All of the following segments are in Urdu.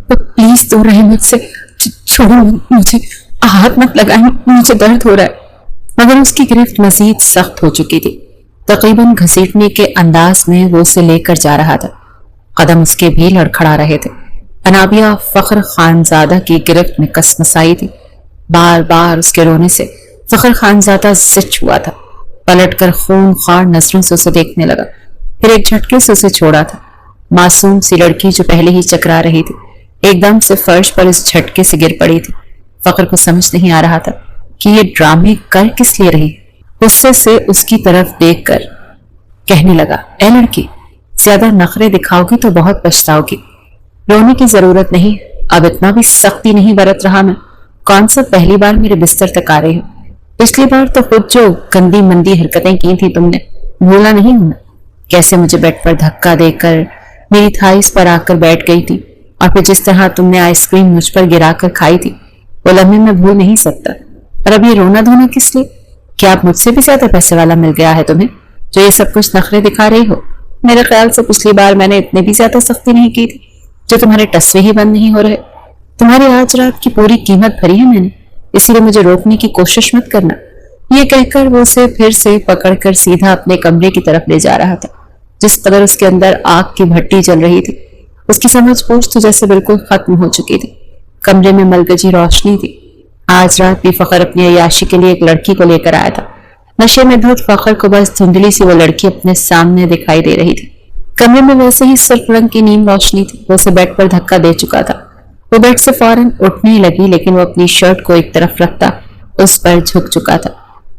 پلیز دور رہے مجھ سے، چھوڑو مجھے، ہاتھ مت لگائیں، مجھے درد ہو رہا ہے۔ مگر اس کی گرفت مزید سخت ہو چکی تھی۔ تقریباً گھسیٹنے کے انداز میں وہ اسے لے کر جا رہا تھا۔ قدم اس کے بھی لڑکھڑا رہے تھے۔ انابیہ فخر خانزادہ کی گرفت میں کس مسائی تھی۔ بار بار اس کے رونے سے فخر خانزادہ زچ ہوا تھا۔ پلٹ کر خون خوار نظروں سے اسے دیکھنے لگا، پھر ایک جھٹکے سے اسے چھوڑا تھا۔ معصوم سی لڑکی جو پہلے ہی چکرا رہی تھی، ایک دم سے فرش پر اس جھٹکے سے گر پڑی تھی۔ فخر کو سمجھ نہیں آ رہا تھا کہ یہ ڈرامے کر کس لیے رہی۔ غصے سے اس کی طرف دیکھ کر کہنے لگا، اے لڑکی، زیادہ نخرے دکھاؤ گی تو بہت پچھتاؤ گی۔ رونے کی ضرورت نہیں، اب اتنا بھی سختی نہیں برت رہا میں۔ کون سا پہلی بار میرے بستر تک آ رہی ہو؟ پچھلی بار تو خود جو گندی مندی حرکتیں کی تھی تم نے، بھولا نہیں ہوں؟ کیسے مجھے بیڈ پر دھکا دے کر میری تھائیس پر آ کر بیٹھ گئی تھی، اور پھر جس طرح تم نے آئس کریم مجھ پر گرا کر کھائی تھی، وہ لمحے میں بھول نہیں سکتا۔ اور اب یہ رونا دھونا کس لیے؟ کیا آپ مجھ سے بھی زیادہ پیسے والا مل گیا ہے تمہیں جو یہ سب کچھ نخرے دکھا رہی ہو؟ میرے خیال سے پچھلی بار میں نے اتنے بھی زیادہ سختی نہیں کی تھی جو تمہارے ٹسوے ہی بند نہیں ہو رہے۔ تمہاری آج رات کی پوری قیمت بھری ہے میں نے، اسی لیے مجھے روکنے کی کوشش مت کرنا۔ یہ کہہ کر وہ اسے پھر سے پکڑ کر سیدھا اپنے کمرے کی طرف لے جا رہا تھا، جس قدر اس کے اندر آگ کی بھٹی جل رہی تھی۔ اس کی سمجھ بوجھ تو جیسے بالکل ختم ہو چکی تھی۔ کمرے میں ملگجی روشنی تھی۔ آج رات بھی فخر اپنی عیاشی کے لیے ایک لڑکی کو لے کر آیا تھا۔ نشے میں دھت فخر کو بس دھندلی سی وہ لڑکی اپنے سامنے دکھائی دے رہی تھی۔ کمرے میں ویسے ہی سرخ رنگ کی نیم روشنی تھی۔ وہ اسے بیڈ پر دھکا دے چکا تھا۔ وہ بیڈ سے فوراً اٹھنے لگی، لیکن وہ اپنی شرٹ کو ایک طرف رکھتا اس پر جھک چکا تھا،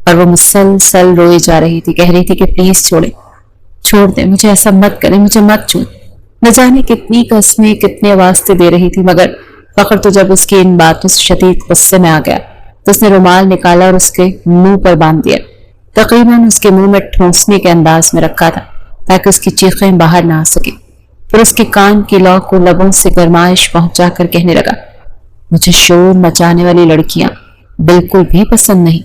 اور وہ مسلسل روئی جا رہی تھی، کہہ رہی تھی کہ پلیز چھوڑ دیں مجھے، ایسا مت کریں، مجھے مت چھوڑیں۔ نہ جانے کتنی قسمیں، کتنے واسطے دے رہی تھی، مگر فخر تو جب اس کی ان باتوں سے شدید غصے میں آ گیا تو اس نے رومال نکالا اور اس کے منہ پر باندھ دیا، تقریباً اس کے منہ میں ٹھونسنے کے انداز میں رکھا تھا تاکہ اس کی چیخیں باہر نہ آ سکیں۔ پھر اس کے کان کی لو کو لبوں سے گرمائش پہنچا کر کہنے لگا، مجھے شور مچانے والی لڑکیاں بالکل بھی پسند نہیں۔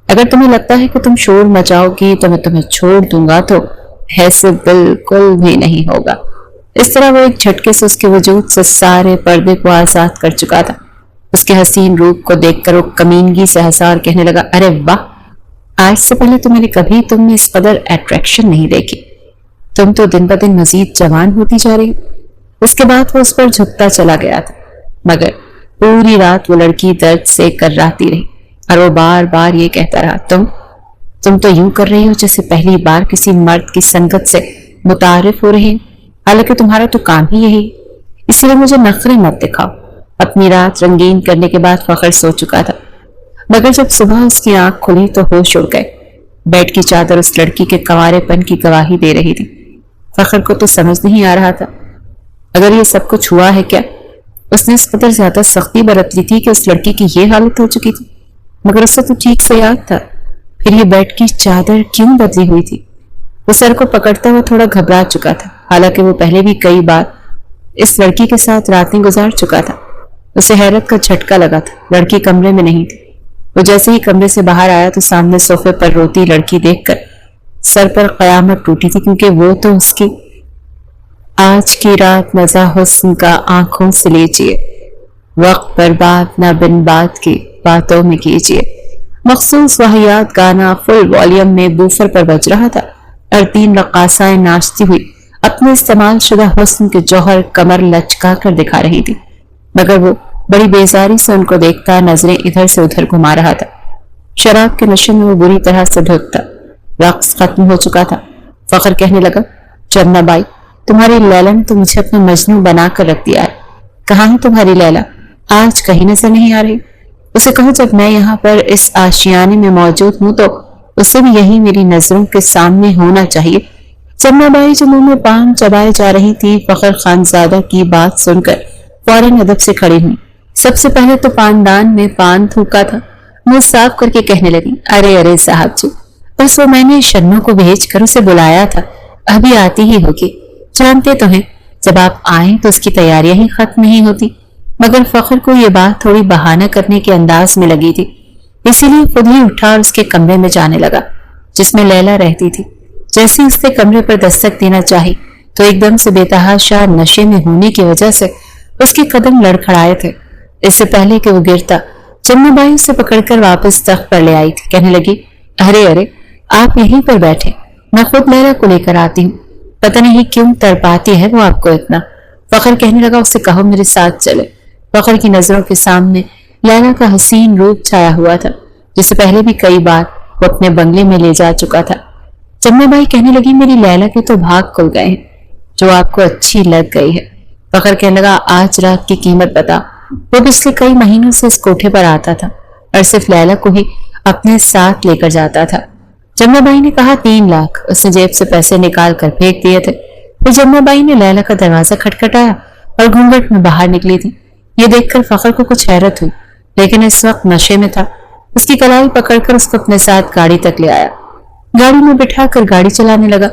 اگر تمہیں لگتا ہے کہ تم شور مچاؤ گی تو میں تمہیں چھوڑ دوں گا تو ایسے بالکل بھی نہیں ہوگا۔ اس طرح وہ ایک جھٹکے سے اس کے وجود سے سارے پردے کو آزاد کر چکا تھا۔ اس کے حسین روپ کو دیکھ کر وہ کمینگی سے ہنسا اور کہنے لگا، ارے واہ، آج سے پہلے تو میں نے کبھی تم میں اس قدر اٹریکشن نہیں دیکھی۔ تم تو دن بدن مزید جوان ہوتی جا رہی ہو۔ اس کے بعد وہ اس پر جھکتا چلا گیا تھا، مگر پوری رات وہ لڑکی درد سے کرراتی رہی، اور وہ بار بار یہ کہتا رہا، تم تو یوں کر رہی ہو جیسے پہلی بار کسی مرد کی سنگت سے متعارف ہو رہی، حالانکہ تمہارا تو کام ہی یہی، اس لیے مجھے نخرے مت دکھاؤ۔ اپنی رات رنگین کرنے کے بعد فخر سو چکا تھا، مگر جب صبح اس کی آنکھ کھلی تو ہوش اڑ گئے۔ بیڈ کی چادر اس لڑکی کے کنوارے پن کی گواہی دے رہی تھی۔ فخر کو تو سمجھ نہیں آ رہا تھا اگر یہ سب کچھ ہوا ہے کیا۔ اس نے اس قدر زیادہ سختی برت لی تھی کہ اس لڑکی کی یہ حالت ہو چکی تھی، مگر اسے تو ٹھیک سے یاد تھا۔ پھر یہ بیڈ کی چادر کیوں بدلی ہوئی تھی؟ وہ سر کو پکڑتا ہوا تھوڑا گھبرا چکا تھا، حالانکہ وہ پہلے بھی کئی بار اس لڑکی کے ساتھ راتیں گزار چکا تھا۔ اسے حیرت کا جھٹکا لگا تھا، لڑکی کمرے میں نہیں تھی۔ وہ جیسے ہی کمرے سے باہر آیا تو سامنے صوفے پر روتی لڑکی دیکھ کر سر پر قیامت ٹوٹی تھی، کیونکہ وہ تو اس کی آج کی رات مزہ حسن کا آنکھوں سے لیجیے، وقت برباد نہ بن بات کی باتوں میں کیجیے۔ مخصوص واحیات گانا فل والیوم میں بوفر پر بج رہا تھا، اور 3 رقاصائیں ناچتی ہوئی اپنے استعمال شدہ حسن کے جوہر کمر لچکا کر دکھا رہی تھی، مگر وہ بڑی بیزاری سے ان کو دیکھتا نظریں ادھر سے ادھر گھما رہا تھا۔ شراب کے نشے میں وہ بری طرح سے دھت تھا۔ رقص ختم ہو چکا تھا۔ فخر کہنے لگا، چندنا بائی، تمہاری لیلا نے تو مجھے اپنا مجنون بنا کر رکھ دیا ہے۔ کہاں ہے تمہاری لیلا؟ آج کہیں نظر نہیں آ رہی۔ اسے کہو جب میں یہاں پر اس آشیانے میں موجود ہوں تو اسے بھی یہی میری نظروں کے سامنے ہونا چاہیے۔ چندنا بائی جو منہ میں پان چبائے جا رہی تھی، فخر خانزادہ کی بات سن کر فوراً ادب سے کھڑی ہوئی۔ سب سے پہلے تو پاندان میں پان تھوکا تھا، منہ صاف کر کے کہنے لگی، ارے صاحب جی، بس وہ میں نے شنوں کو بھیج کر اسے بلایا تھا، ابھی آتی ہی ہوگی۔ جانتے تو ہیں جب آپ آئیں تو اس کی تیاریاں ہی ختم نہیں ہوتی۔ مگر فخر کو یہ بات تھوڑی بہانہ کرنے کے انداز میں لگی تھی، اسی لیے خود ہی اٹھا اور اس کے کمرے میں جانے لگا جس میں لیلا رہتی تھی۔ جیسے اس کے کمرے پر دستک دینا چاہی تو ایک دم سے بے تحاشا نشے میں ہونے کی وجہ سے اس کے قدم لڑکھڑائے تھے۔ اس سے پہلے کہ وہ گرتا، جمنا بائی اسے پکڑ کر واپس تخت پر لے آئی تھی۔ کہنے لگی، ارے ارے آپ یہیں پر بیٹھے، میں خود لیلا کو لے کر آتی ہوں۔ پتہ نہیں کیوں تڑپاتی ہے وہ آپ کو اتنا۔ فخر کہنے لگا، اسے کہو میرے ساتھ چلے۔ فخر کی نظروں کے سامنے لیلا کا حسین روپ چھایا ہوا تھا، جسے پہلے بھی کئی بار وہ اپنے بنگلے میں لے جا چکا تھا۔ جمنا بائی کہنے لگی، میری لیلا کے تو بھاگ کھل گئے ہیں، جو آپ کو اچھی لگ گئی ہے۔ فخر کہنے لگا، آج رات کی قیمت بتا۔ وہ پچھلے کئی مہینوں سے اس کوٹھے پر آتا تھا اور صرف لیلا کو ہی اپنے ساتھ لے کر جاتا تھا۔ جمنا بائی نے کہا 3 لاکھ۔ اس نے جیب سے پیسے نکال کر پھینک دیے تھے۔ پھر جمنا بائی نے لیلا کا دروازہ کھٹکھٹایا اور گھونگھٹ میں باہر نکلی تھی۔ یہ دیکھ کر فخر کو کچھ حیرت ہوئی، لیکن اس وقت نشے میں تھا۔ اس کی کلائی پکڑ کر اس کو اپنے ساتھ گاڑی تک لے آیا، گاڑی میں بٹھا کر گاڑی چلانے لگا۔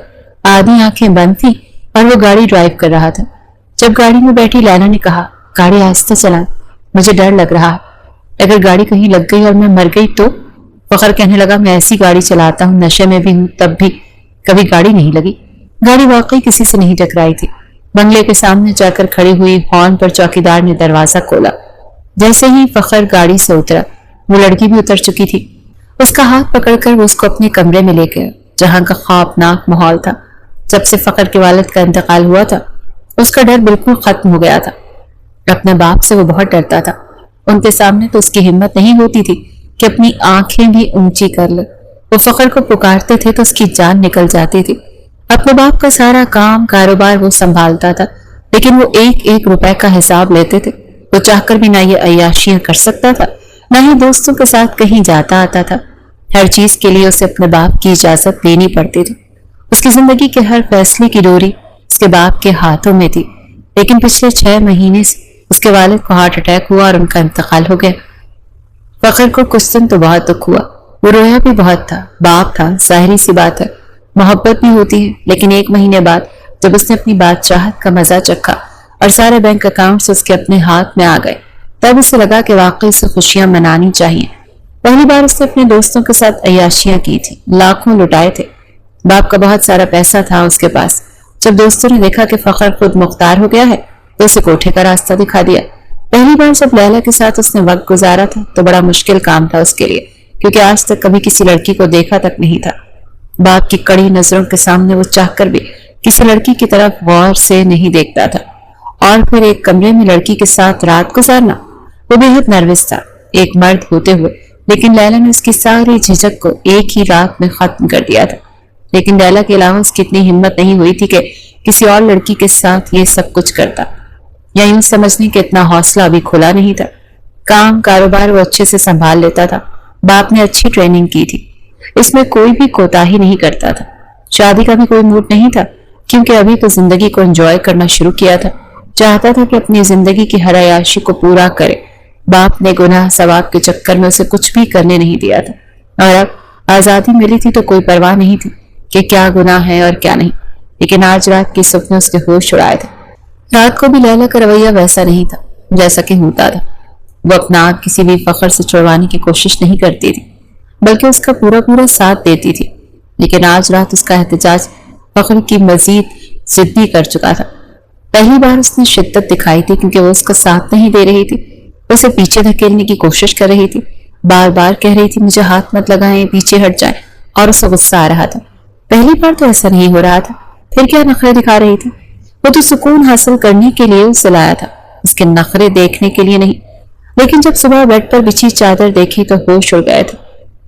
آدھی آنکھیں بند تھی اور وہ گاڑی ڈرائیو کر رہا تھا۔ جب گاڑی میں بیٹھی لیلا نے کہا، گاڑی آہستہ چلا، مجھے ڈر لگ رہا ہے، اگر گاڑی کہیں لگ گئی اور میں مر گئی تو؟ فخر کہنے لگا، میں ایسی گاڑی چلاتا ہوں، نشے میں بھی ہوں، تب بھی کبھی گاڑی نہیں لگی۔ گاڑی واقعی کسی سے نہیں ٹکرائی تھی۔ بنگلے کے سامنے جا کر کھڑی ہوئی ہارن پر چوکیدار نے دروازہ کھولا۔ جیسے ہی فخر گاڑی سے اترا، وہ لڑکی بھی اتر چکی تھی۔ اس کا ہاتھ پکڑ کر وہ اس کو اپنے کمرے میں لے گیا، جہاں کا خوفناک ماحول تھا۔ جب سے فخر کے والد کا انتقال ہوا تھا، اس کا ڈر بالکل ختم ہو گیا تھا۔ اپنے باپ سے وہ بہت ڈرتا تھا۔ ان کے سامنے تو اس کی ہمت نہیں ہوتی تھی کہ اپنی آنکھیں بھی اونچی کر لے۔ وہ فخر کو پکارتے تھے تو اس کی جان نکل جاتی تھی۔ اپنے باپ کا سارا کام کاروبار وہ سنبھالتا تھا، لیکن وہ ایک ایک روپے کا حساب لیتے تھے۔ وہ چاہ کر بھی نہ یہ عیاشیاں کر سکتا تھا، نہ ہی دوستوں کے ساتھ کہیں جاتا آتا تھا۔ ہر چیز کے لیے اسے اپنے باپ کی اجازت لینی پڑتی تھی۔ اس کی زندگی کے ہر فیصلے کی ڈوری اس کے باپ کے ہاتھوں میں تھی۔ لیکن پچھلے 6 مہینے سے اس کے والد کو ہارٹ اٹیک ہوا اور ان کا انتقال ہو گیا۔ فخر کو کچھ دن تو بہت دکھ ہوا، وہ رویا بھی بہت تھا۔ باپ تھا، ظاہری سی بات ہے، محبت بھی ہوتی ہے، لیکن 1 مہینے بعد جب اس نے اپنی بادشاہت کا مزہ چکھا اور سارے بینک اکاؤنٹس اس کے اپنے ہاتھ میں آ گئے، تب اسے لگا کہ واقعی سے خوشیاں منانی چاہیے۔ پہلی بار اس نے اپنے دوستوں کے ساتھ عیاشیاں کی تھی، لاکھوں لٹائے تھے۔ باپ کا بہت سارا پیسہ تھا اس کے پاس۔ جب دوستوں نے دیکھا کہ فخر خود مختار ہو گیا ہے تو اسے کوٹھے کا راستہ دکھا دیا۔ پہلی بار جب لیلا کے ساتھ اس نے وقت گزارا تھا تو بڑا مشکل کام تھا اس کے لیے، کیونکہ آج تک کبھی کسی لڑکی کو دیکھا تک نہیں تھا۔ باپ کی کڑی نظروں کے سامنے وہ چاہ کر بھی کسی لڑکی کی طرف غور سے نہیں دیکھتا تھا، اور پھر ایک کمرے میں لڑکی کے ساتھ رات گزارنا، وہ بے حد نروس تھا ایک مرد ہوتے ہوئے۔ لیکن لیلا نے اس کی ساری جھجک کو ایک ہی رات میں ختم کر دیا تھا۔ لیکن لیلا کے علاوہ اس کی اتنی ہمت نہیں ہوئی تھی کہ کسی اور لڑکی کے ساتھ یہ سب کچھ کرتا، یا یوں سمجھنے کہ اتنا حوصلہ ابھی کھلا نہیں تھا۔ کام کاروبار وہ اچھے سے سنبھال لیتا تھا، باپ نے اچھی ٹریننگ کی تھی، اس میں کوئی بھی کوتاہی نہیں کرتا تھا۔ شادی کا بھی کوئی موڈ نہیں تھا، کیونکہ ابھی تو زندگی کو انجوائے کرنا شروع کیا تھا۔ چاہتا تھا کہ اپنی زندگی کی ہر عیاشی کو پورا کرے۔ باپ نے گناہ ثواب کے چکر میں اسے کچھ بھی کرنے نہیں دیا تھا، اور اب آزادی ملی تھی تو کوئی پرواہ نہیں تھی کہ کیا گناہ ہے اور کیا نہیں۔ لیکن آج رات کے سپنے اس کے ہوش اڑائے تھے۔ رات کو بھی لیلا کا رویہ ویسا نہیں تھا جیسا کہ ہوتا تھا۔ وہ اپنا آنکھ کسی بھی فخر سے چھڑوانے کی کوشش نہیں کرتی تھی، بلکہ اس کا پورا ساتھ دیتی تھی۔ لیکن آج رات اس کا احتجاج فخر کی مزید ضدی کر چکا تھا۔ پہلی بار اس نے شدت دکھائی تھی کیونکہ وہ اس کا ساتھ نہیں دے رہی تھی، اسے پیچھے دھکیلنے کی کوشش کر رہی تھی، بار بار کہہ رہی تھی مجھے ہاتھ مت لگائیں، پیچھے ہٹ جائیں، اور اسے غصہ آ رہا تھا۔ پہلی بار تو ایسا نہیں ہو رہا تھا، پھر کیا نخرے دکھا رہی تھی؟ وہ تو سکون حاصل کرنے کے لیے اسے لایا تھا، اس کے نخرے دیکھنے کے لیے نہیں۔ لیکن جب صبح بیڈ پر بچھی چادر دیکھی تو ہوش اڑ گئے تھے۔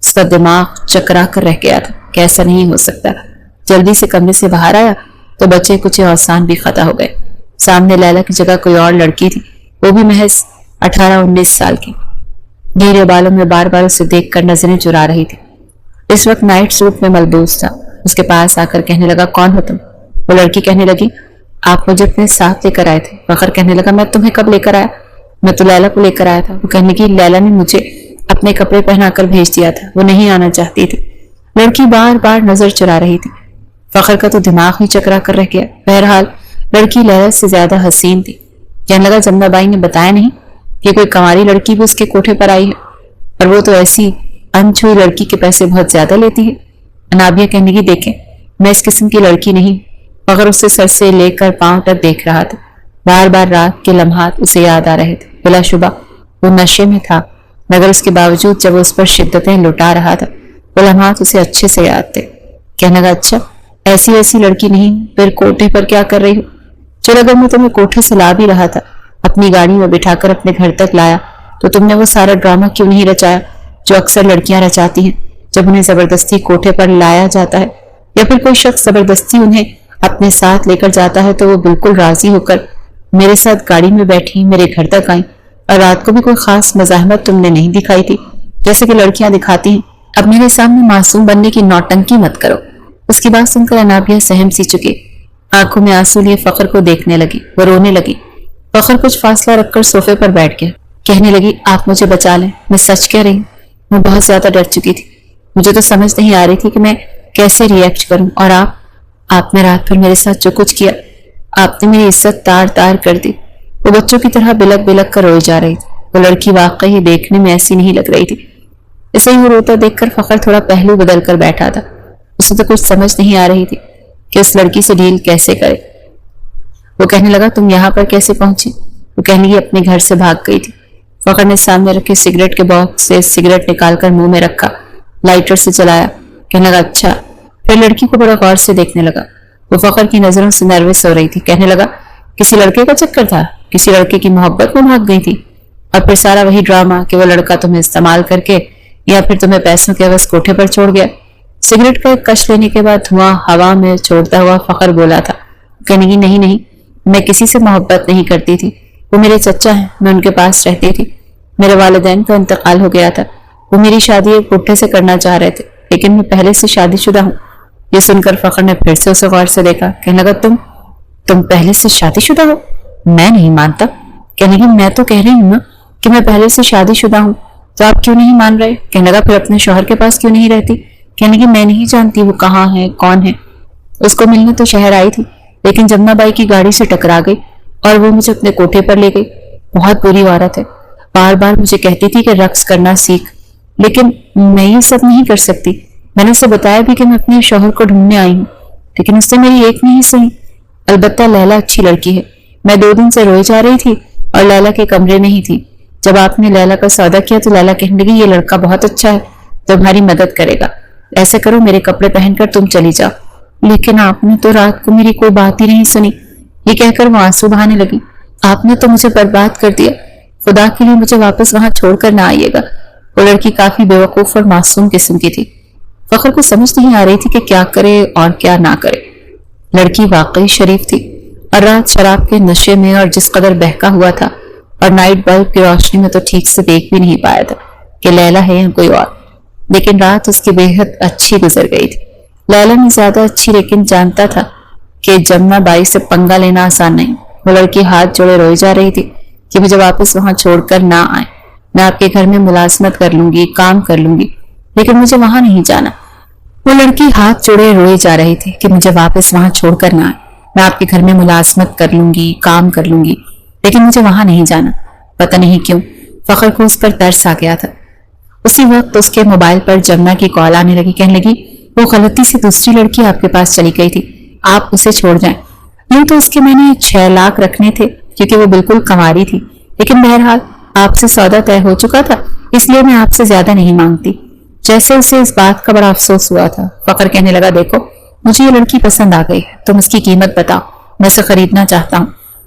اس کا دماغ چکرا کر رہ گیا تھا کہ ایسا نہیں ہو سکتا۔ جلدی سے کمرے سے باہر آیا تو بچے کچھ آسان بھی خطا ہو گئے۔ سامنے لیلا کی جگہ کوئی اور لڑکی تھی، وہ بھی محض 18-19 سال کی۔ گھیرے بالوں میں بار بار اسے دیکھ کر نظریں چرا رہی تھی۔ اس وقت نائٹ سوٹ میں ملبوس تھا۔ اس کے پاس آ کر کہنے لگا کون ہو تم؟ وہ لڑکی کہنے لگی آپ مجھے اپنے ساتھ لے کر آئے تھے۔ فخر کہنے لگا میں تمہیں کب لے کر آیا؟ میں تو لیلا کو لے کر آیا تھا۔ وہ کہنے کی لیلا نے مجھے اپنے کپڑے پہنا کر بھیج دیا تھا، وہ نہیں آنا چاہتی تھی۔ لڑکی بار بار نظر چرا رہی تھی۔ فخر کا تو دماغ ہی چکرا کر رہ گیا۔ بہرحال لڑکی لیلا سے زیادہ حسین تھی۔ کہنے لگا جمنا بائی نے بتایا نہیں کہ کوئی کنواری لڑکی بھی اس کے کوٹھے پر آئی ہے، اور وہ تو ایسی انچھوئی لڑکی کے پیسے بہت زیادہ لیتی ہے۔ انابیہ کہنے کی دیکھیں میں اس قسم کی لڑکی نہیں۔ فخر اسے سر سے لے کر پاؤں تک دیکھ رہا تھا۔ بار بار رات کے لمحات اسے یاد آ رہے تھے۔ بلا شبہ وہ نشے میں تھا، مگر اس کے باوجود جب وہ اس پر شدتیں لٹا رہا تھا وہ لمحات اسے اچھے سے یاد تھے۔ کہنے لگا اچھا ایسی ایسی لڑکی نہیں، پھر کوٹھے پر کیا کر رہی ہو؟ چلو اگر میں تمہیں کوٹھے سے لا بھی رہا تھا، اپنی گاڑی میں بٹھا کر اپنے گھر تک لایا، تو تم نے وہ سارا ڈرامہ کیوں نہیں رچایا جو اکثر لڑکیاں رچاتی ہیں جب انہیں زبردستی کوٹھے پر لایا جاتا ہے، یا پھر کوئی شخص زبردستی انہیں اپنے ساتھ لے کر جاتا ہے تو وہ بالکل راضی ہو کر میرے ساتھ گاڑی میں بیٹھی میرے گھر تک آئیں، اور رات کو بھی کوئی خاص مزاحمت تم نے نہیں دکھائی تھی جیسے کہ لڑکیاں دکھاتی ہیں۔ اب میرے سامنے معصوم بننے کی نوٹنکی مت کرو۔ اس کی بات سن کر انابیہ سہم سی چکی، آنکھوں میں آنسو لیے فخر کو دیکھنے لگی۔ وہ رونے لگی۔ فخر کچھ فاصلہ رکھ کر صوفے پر بیٹھ گیا، کہنے لگی آپ مجھے بچا لیں، میں سچ کہہ رہی ہوں، میں بہت زیادہ ڈر چکی تھی، مجھے تو سمجھ نہیں آ رہی تھی کہ میں کیسے ری ایکٹ کروں، اور آپ نے رات بھر میرے ساتھ جو کچھ کیا، آپ نے میری عزت تار تار کر دی۔ وہ بچوں کی طرح بلک بلک کر روئی جا رہی تھی۔ وہ لڑکی واقعی دیکھنے میں ایسی نہیں لگ رہی تھی۔ اسے وہ روتا دیکھ کر فخر تھوڑا پہلو بدل کر بیٹھا تھا۔ اسے تو کچھ سمجھ نہیں آ رہی تھی کہ اس لڑکی سے ڈیل کیسے کرے۔ وہ کہنے لگا تم یہاں پر کیسے پہنچی؟ وہ کہنے لگی اپنے گھر سے بھاگ گئی تھی۔ فخر نے سامنے رکھے سگریٹ کے باکس سے سگریٹ نکال کر منہ میں رکھا، لائٹر سے چلایا، کہنے لگا اچھا۔ پھر لڑکی کو بڑا غور سے دیکھنے لگا۔ وہ فخر کی نظروں سے نروس ہو رہی تھی۔ کہنے لگا کسی لڑکے کا چکر تھا، کسی لڑکے کی محبت میں بھاگ گئی تھی، اور پھر سارا وہی ڈرامہ کہ وہ لڑکا تمہیں استعمال کر کے یا پھر تمہیں پیسوں کے عوض کوٹھے پر چھوڑ گیا۔ سگریٹ کا ایک کش لینے کے بعد دھواں ہوا میں چھوڑتا ہوا فخر بولا تھا، کہنے کی نہیں، میں کسی سے محبت نہیں کرتی تھی، وہ میرے چچا ہیں، میں ان کے پاس رہتی تھی، میرے والدین کا انتقال ہو گیا تھا، وہ میری شادی ایک بڈھے سے کرنا چاہ رہے تھے، لیکن میں پہلے سے شادی شدہ ہوں۔ یہ سن کر فخر نے پھر سے اسے غور سے دیکھا، کہنے لگا تم پہلے سے شادی شدہ ہو؟ میں نہیں مانتا۔ کہنے لگی میں تو کہہ رہی ہوں نا کہ میں پہلے سے شادی شدہ ہوں، تو آپ کیوں نہیں مان رہے؟ کہنے لگا پھر اپنے شوہر کے پاس کیوں نہیں رہتی؟ کہنے لگی میں نہیں جانتی وہ کہاں ہے، کون ہے، اس کو ملنے تو شہر آئی تھی، لیکن جمنا بائی کی گاڑی سے ٹکرا گئی اور وہ مجھے اپنے کوٹھے پر لے گئی۔ بہت بری عورت ہے، بار بار مجھے کہتی تھی کہ رقص کرنا سیکھ، لیکن میں یہ سب نہیں کر سکتی۔ میں نے اسے بتایا بھی کہ میں اپنے شوہر کو ڈھونڈنے آئی ہوں، لیکن اس نے میری ایک نہیں سنی۔ البتہ لیلا اچھی لڑکی ہے، میں 2 دن سے روئے جا رہی تھی اور لیلا کے کمرے میں ہی تھی۔ جب آپ نے لیلا کا سودا کیا تو لیلا کہنے لگی یہ لڑکا بہت اچھا ہے، تمہاری مدد کرے گا، ایسے کرو میرے کپڑے پہن کر تم چلی جاؤ۔ لیکن آپ نے تو رات کو میری کوئی بات ہی نہیں سنی۔ یہ کہہ کر وہ آنسو بہانے لگی۔ آپ نے تو مجھے برباد کر دیا، خدا کے لیے مجھے واپس وہاں چھوڑ کر نہ آئیے گا۔ وہ لڑکی کافی بے وقوف اور معصوم قسم کی تھی۔ فخر کو سمجھ نہیں آ رہی تھی کہ کیا کرے اور کیا نہ کرے۔ لڑکی واقعی شریف تھی، اور رات شراب کے نشے میں اور جس قدر بہکا ہوا تھا اور نائٹ بلب کی روشنی میں تو ٹھیک سے دیکھ بھی نہیں پایا تھا کہ لیلا ہے یا کوئی اور، لیکن رات اس کی بے حد اچھی گزر گئی تھی۔ لیلا نہیں زیادہ اچھی، لیکن جانتا تھا کہ جمنا بائی سے پنگا لینا آسان نہیں۔ وہ لڑکی ہاتھ جوڑے روئی جا رہی تھی کہ مجھے واپس وہاں چھوڑ کر نہ آئے، میں آپ کے گھر میں ملازمت کر لوں گی، کام کر لوں گی، لیکن مجھے وہاں نہیں جانا۔ وہ لڑکی ہاتھ جوڑے روئی جا رہی تھی کہ مجھے واپس وہاں چھوڑ کر نہ آئے، میں آپ کے گھر میں ملازمت کر لوں گی، کام کر لوں گی، لیکن مجھے وہاں نہیں جانا۔ پتہ نہیں کیوں فخر کو اس پر ترس آ گیا تھا۔ اسی وقت اس کے موبائل پر جمنا کی کال آنے لگی۔ کہنے لگی وہ غلطی سے دوسری لڑکی آپ کے پاس چلی گئی تھی، آپ اسے چھوڑ جائیں۔ یوں تو اس کے میں نے 6 لاکھ رکھنے تھے کیونکہ وہ بالکل کنواری تھی، لیکن بہرحال آپ سے سودا طے ہو چکا تھا، اس لیے میں آپ سے زیادہ نہیں مانگتی۔ جیسے اسے اس بات کا بڑا افسوس ہوا تھا۔ فخر کہنے لگا دیکھو مجھے یہ لڑکی پسند آ گئی ہے، تم اس کی قیمت بتاؤ، میں اسے خریدنا چاہتا ہوں۔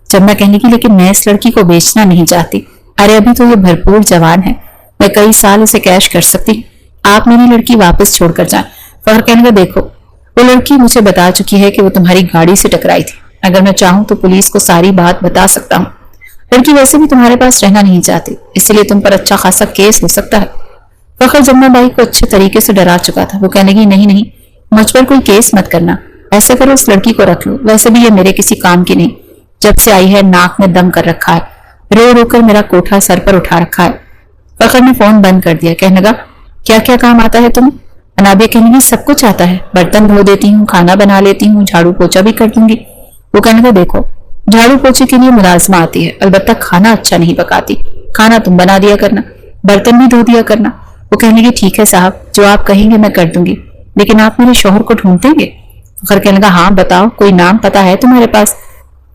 جمنا کہنے کی لیکن میں اس لڑکی کو بیچنا نہیں چاہتی، ارے ابھی تو یہ بھرپور جوان ہے، میں کئی سال اسے کیش کر سکتی ہوں، آپ میری لڑکی واپس چھوڑ کر جائیں۔ فخر کہنے لگا دیکھو وہ لڑکی مجھے بتا چکی ہے کہ وہ تمہاری گاڑی سے ٹکرائی تھی، اگر میں چاہوں تو پولیس کو ساری بات بتا سکتا ہوں۔ لڑکی ویسے بھی تمہارے پاس رہنا نہیں چاہتی، اس لیے تم پر اچھا خاصا کیس ہو سکتا ہے۔ فخر جمنا بائی کو اچھے طریقے سے ڈرا چکا تھا۔ وہ کہنے لگی نہیں، مجھ پر کوئی کیس مت کرنا، ایسے کرو اس لڑکی کو رکھ لو، ویسے بھی یہ میرے کسی کام کی نہیں، جب سے آئی ہے ناک میں دم کر رکھا ہے، رو رو کر میرا کوٹھا سر پر اٹھا رکھا ہے۔ فخر نے فون بند کر دیا۔ کہنے لگا کیا کیا کام آتا ہے تمہیں؟ انابیہ کہنے لگی سب کچھ آتا ہے، برتن دھو دیتی ہوں، کھانا بنا لیتی ہوں، جھاڑو پوچھا بھی کر دوں گی۔ وہ کہنے لگا دیکھو جھاڑو پوچھے کے لیے ملازمہ آتی ہے، البتہ کھانا اچھا نہیں پکاتی، کھانا تم بنا دیا کرنا، برتن بھی دھو دیا کرنا۔ وہ کہنے لگی ٹھیک ہے صاحب، جو آپ کہیں گے میں کر دوں گی، لیکن آپ میرے شوہر کو ڈھونڈ دیں گے؟ فخر کہنے لگا ہاں بتاؤ، کوئی نام پتہ ہے تمہارے پاس؟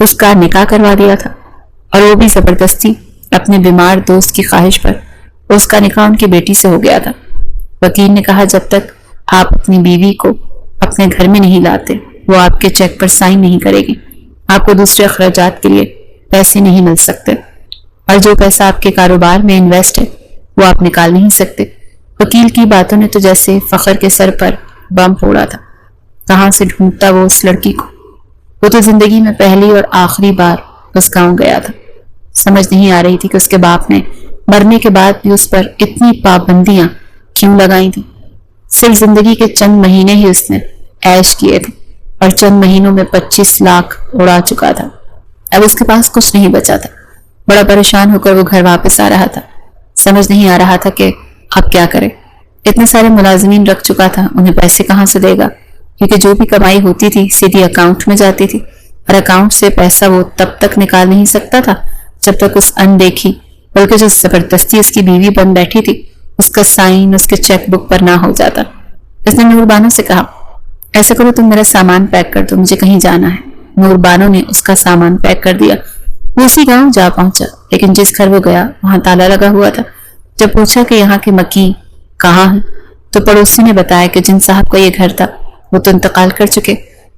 اس کا نکاح کروا دیا تھا، اور وہ بھی زبردستی اپنے بیمار دوست کی خواہش پر۔ اس کا نکاح ان کی بیٹی سے ہو گیا تھا۔ وکیل نے کہا جب تک آپ اپنی بیوی کو اپنے گھر میں نہیں لاتے وہ آپ کے چیک پر سائن نہیں کرے گی، آپ کو دوسرے اخراجات کے لیے پیسے نہیں مل سکتے، اور جو پیسہ آپ کے کاروبار میں انویسٹ ہے وہ آپ نکال نہیں سکتے۔ وکیل کی باتوں نے تو جیسے فخر کے سر پر بم پھوڑا تھا۔ کہاں سے ڈھونڈتا وہ اس لڑکی کو؟ وہ تو زندگی میں پہلی اور آخری بار اس گاؤں گیا تھا۔ سمجھ نہیں آ رہی تھی کہ اس کے باپ نے مرنے کے بعد بھی اس پر اتنی پابندیاں کیوں لگائی تھی۔ صرف زندگی کے چند مہینے ہی اس نے عیش کیے تھے، اور چند مہینوں میں 25 لاکھ اڑا چکا تھا۔ اب اس کے پاس کچھ نہیں بچا تھا۔ بڑا پریشان ہو کر وہ گھر واپس آ رہا تھا۔ سمجھ نہیں آ رہا تھا کہ اب کیا کرے۔ اتنے سارے ملازمین رکھ چکا تھا، انہیں پیسے کہاں سے دے گا؟ کیونکہ جو بھی کمائی ہوتی تھی سیدھی اکاؤنٹ میں جاتی تھی، اور اکاؤنٹ سے پیسہ وہ تب تک نکال نہیں سکتا تھا جب تک اس اندیکھی بلکہ جو زبردستی اس کی بیوی بن بیٹھی تھی اس کا سائن اس کے چیک بک پر نہ ہو جاتا۔ اس نے نور بانو سے کہا ایسا کرو تم میرا سامان پیک کر دو، مجھے کہیں جانا ہے۔ نور بانو نے اس کا سامان پیک کر دیا۔ وہ اسی گاؤں جا پہنچا، لیکن جس گھر وہ گیا وہاں تالا لگا ہوا تھا۔ جب پوچھا کہ یہاں کے مکی کہاں ہیں تو پڑوسی نے بتایا کہ جن صاحب کا یہ گھر تھا وہ تو انتقال کر چکے،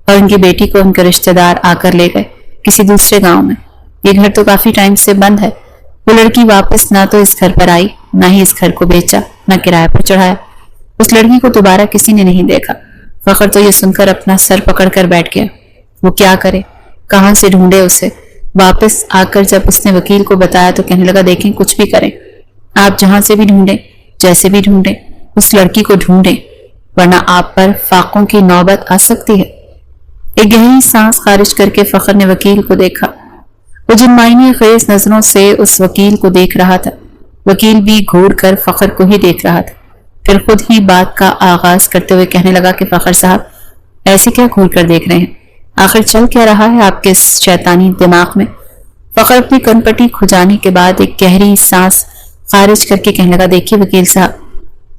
اور ان کی بیٹی کو ان کے رشتہ دار آ کر لے گئے کسی دوسرے گاؤں میں۔ یہ گھر تو کافی ٹائم سے بند ہے۔ وہ لڑکی واپس نہ تو اس گھر پر آئی، نہ ہی اس گھر کو بیچا، نہ کرایہ پر چڑھایا۔ اس لڑکی کو دوبارہ کسی نے نہیں دیکھا۔ فخر تو یہ سن کر اپنا سر پکڑ کر بیٹھ گیا۔ وہ کیا کرے، کہاں سے ڈھونڈے اسے؟ واپس آ کر جب اس نے وکیل کو بتایا تو کہنے لگا دیکھیں کچھ بھی کریں، آپ جہاں سے بھی ڈھونڈیں، جیسے بھی ڈھونڈیں، اس لڑکی کو ڈھونڈیں، ورنہ آپ پر فاقوں کی نوبت آ سکتی ہے۔ ایک گہری سانس خارج کر کے فخر نے وکیل کو دیکھا۔ وہ جن معنی خیز نظروں سے اس وکیل کو دیکھ رہا تھا، وکیل بھی گھور کر فخر کو ہی دیکھ رہا تھا۔ پھر خود ہی بات کا آغاز کرتے ہوئے کہنے لگا کہ فخر صاحب ایسے کیا گھور کر دیکھ رہے ہیں؟ آخر چل کیا رہا ہے آپ کے اس شیطانی دماغ میں؟ فخر اپنی کن پٹی کھجانے کے بعد ایک گہری سانس خارج کر کے کہنے لگا دیکھیے وکیل صاحب،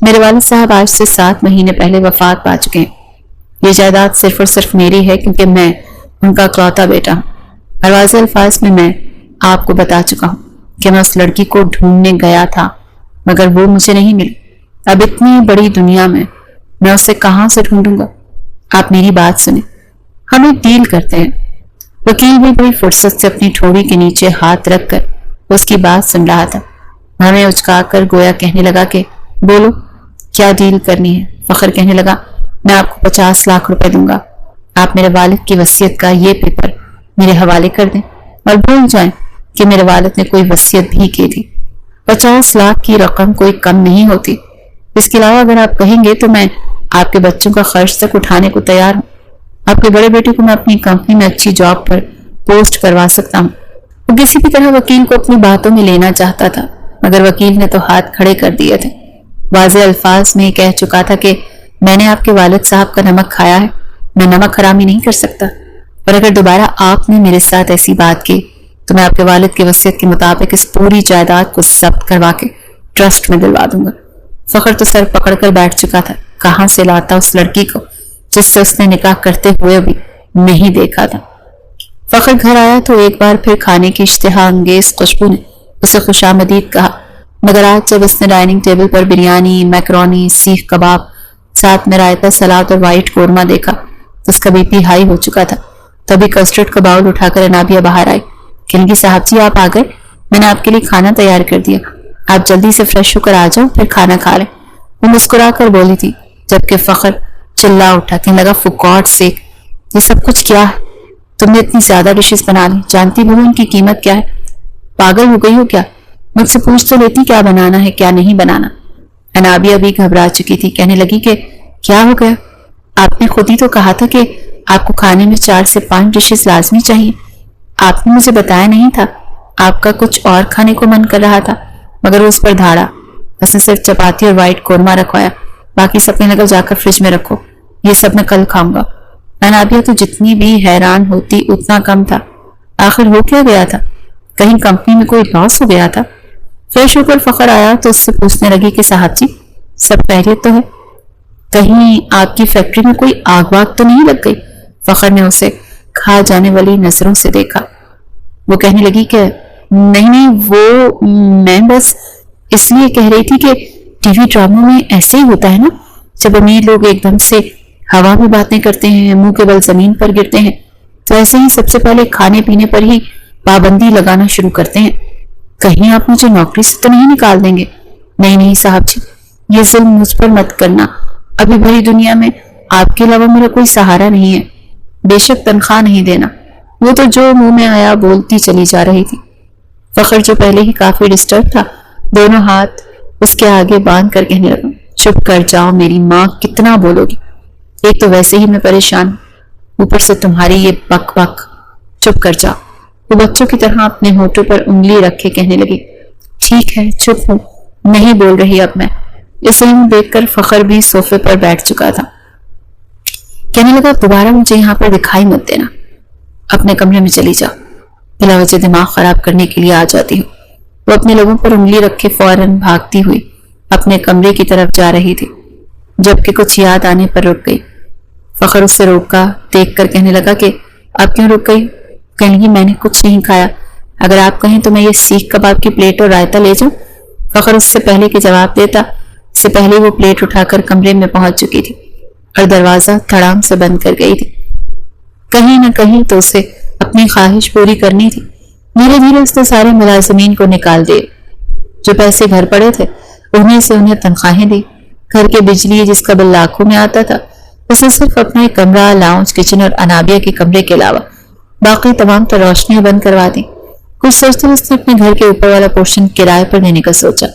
میرے والد صاحب آج سے 7 مہینے پہلے وفات پا چکے ہیں۔ یہ جائیداد صرف اور صرف میری ہے کیونکہ میں ان کا اکلوتا بیٹا ہوں۔ اور واضح الفاظ میں آپ کو بتا چکا ہوں کہ میں اس لڑکی کو ڈھونڈنے گیا تھا، مگر وہ مجھے نہیں ملی۔ اب اتنی بڑی دنیا میں اسے کہاں سے ڈھونڈوں گا؟ آپ میری بات سنیں، ہم ایک ڈیل کرتے ہیں۔ وکیل بھی بڑی فرصت سے اپنی ٹھوڑی کے نیچے ہاتھ رکھ کر اس کی بات سن رہا تھا۔ ہمیں اچکا کر گویا کہنے لگا کہ بولو کیا ڈیل کرنی ہے؟ فخر کہنے لگا میں آپ کو 50 لاکھ روپے دوں گا، آپ میرے والد کی وصیت کا یہ پیپر میرے حوالے کر دیں اور بھول جائیں کہ میرے والد نے کوئی وصیت بھی کی تھی۔ 50 لاکھ کی رقم کوئی کم نہیں ہوتی۔ اس کے علاوہ اگر آپ کہیں گے تو میں آپ کے بچوں کا خرچ تک اٹھانے کو تیار ہوں۔ آپ کے بڑے بیٹے کو میں اپنی کمپنی میں اچھی جاب پر پوسٹ کروا سکتا ہوں۔ وہ کسی بھی طرح وکیل کو اپنی باتوں میں لینا چاہتا تھا، مگر وکیل نے تو ہاتھ کھڑے کر دیے تھے۔ واضح الفاظ میں کہہ چکا تھا کہ میں نے آپ کے والد صاحب کا نمک کھایا ہے، میں نمک حرامی نہیں کر سکتا، اور اگر دوبارہ آپ نے میرے ساتھ ایسی بات کی تو میں آپ کے والد کی وصیت کے مطابق اس پوری جائیداد کو ضبط کروا کے ٹرسٹ میں دلوا دوں گا۔ فخر تو سر پکڑ کر بیٹھ چکا تھا۔ کہاں سے لاتا اس لڑکی کو جس سے اس نے نکاح کرتے ہوئے بھی نہیں دیکھا تھا۔ فخر گھر آیا تو ایک بار پھر کھانے کی اشتہا انگیز خوشبو نے اسے خوش آمدید کہا، مگر آج جب اس نے ڈائننگ ٹیبل پر بریانی، میکرونی، سیخ کباب، ساتھ میں رائتا، سلاد اور وائٹ قورمہ دیکھا تو اس کا بی پی ہائی ہو چکا تھا۔ تبھی کسٹرڈ کا باؤل اٹھا کر انابیہ باہر آئی۔ کہنے لگی صاحب جی آپ آ گئے، میں نے آپ کے لیے کھانا تیار کر دیا، آپ جلدی سے فریش ہو کر آ جاؤ پھر کھانا کھا لیں۔ وہ مسکرا کر بولی تھی، جبکہ فخر چلا اٹھا، کہنے لگا فور گاڈ سیک یہ سب کچھ کیا ہے؟ تم نے اتنی زیادہ ڈشز بنا لی، جانتی بھی ہو ان کی قیمت کیا ہے؟ پاگل ہو گئی ہو کیا؟ مجھ سے پوچھ تو لیتی کیا بنانا ہے کیا نہیں بنانا۔ انابیہ بھی گھبرا چکی تھی، کہنے لگی کہ کیا ہو گیا؟ آپ نے خود ہی تو کہا تھا کہ آپ کو کھانے میں 4 سے 5 ڈشز لازمی چاہیے۔ آپ نے مجھے بتایا نہیں تھا، آپ کا کچھ اور کھانے کو من کر رہا تھا، مگر اس پر دھاڑا۔ اس نے صرف چپاتی اور وائٹ قورمہ رکھوایا، باقی سب نے لگا جا کر فریج میں رکھو، یہ سب میں کل کھاؤں گا۔ انابیہ تو جتنی بھی حیران ہوتی اتنا کم تھا۔ آخر ہو کیا گیا تھا؟ کہیں کمپنی میں کوئی لاس ہو گیا تھا؟ فریش ہو کر فخر آیا تو اس سے پوچھنے لگی کہ صاحب جی سب خیریت تو ہے؟ کہیں آپ کی فیکٹری میں کوئی آگ واگ تو نہیں لگ گئی؟ فخر نے اسے کھا جانے والی نظروں سے دیکھا۔ وہ کہنے لگی کہ نہیں وہ میں بس اس لیے کہہ رہی تھی کہ ٹی وی ڈراموں میں ایسے ہی ہوتا ہے نا، جب امیر لوگ ایک دم سے ہوا میں باتیں کرتے ہیں، منہ کے بل زمین پر گرتے ہیں، تو ایسے ہی سب سے پہلے کھانے پینے پر ہی پابندی لگانا شروع کرتے ہیں۔ کہیں آپ مجھے نوکری سے تو نہیں نکال دیں گے؟ نہیں صاحب جی، یہ ظلم مجھ پر مت کرنا، ابھی بھری دنیا میں آپ کے علاوہ میرا کوئی سہارا نہیں ہے، بے شک تنخواہ نہیں دینا۔ وہ تو جو منہ میں آیا بولتی چلی جا رہی تھی۔ فخر جو پہلے ہی کافی ڈسٹرب تھا، دونوں ہاتھ اس کے آگے باندھ کر کہنے لگا، چپ کر جاؤ میری ماں، کتنا بولو گی؟ ایک تو ویسے ہی میں پریشان ہوں، اوپر سے تمہاری یہ بک بک، چپ کر جاؤ۔ وہ بچوں کی طرح اپنے ہونٹوں پر انگلی رکھے کہنے لگی، ٹھیک ہے چپ ہوں، نہیں بول رہی اب میں۔ اس علم دیکھ کر فخر بھی صوفے پر بیٹھ چکا تھا۔ کہنے لگا، دوبارہ مجھے یہاں پر دکھائی مت دینا، اپنے کمرے میں چلی جاؤ، بلا وجہ دماغ خراب کرنے کے لیے آ جاتی ہوں۔ وہ اپنے لبوں پر انگلی رکھے فوراً بھاگتی ہوئی اپنے کمرے کی طرف جا رہی تھی، جبکہ کچھ یاد آنے پر رک گئی۔ فخر اس سے روکا دیکھ کر کہنے لگا کہ آپ کیوں رک گئی؟ کہنے لگی، میں نے کچھ نہیں کھایا، اگر آپ کہیں تو میں یہ سیخ کباب کی پلیٹ اور رائتا لے جاؤں؟ فخر اس سے پہلے کہ جواب دیتا، اس سے پہلے وہ پلیٹ اٹھا کر کمرے میں پہنچ چکی تھی اور دروازہ دھڑام سے بند کر گئی تھی۔ کہیں نہ کہیں تو اسے اپنی خواہش پوری کرنی تھی۔ دھیرے دھیرے اس نے سارے ملازمین کو نکال دیے، جو پیسے گھر پڑے تھے انہیں تنخواہیں دی۔ گھر کے بجلی جس کا بل لاکھوں میں آتا تھا، اسے صرف اپنا کمرہ، لاؤنج، کچن اور انابیہ کے کمرے کے علاوہ باقی تمام تر روشنیاں بند کروا دی۔ کچھ سوچتے اس نے اپنے گھر کے اوپر والا پورشن کرائے پر دینے کا سوچا۔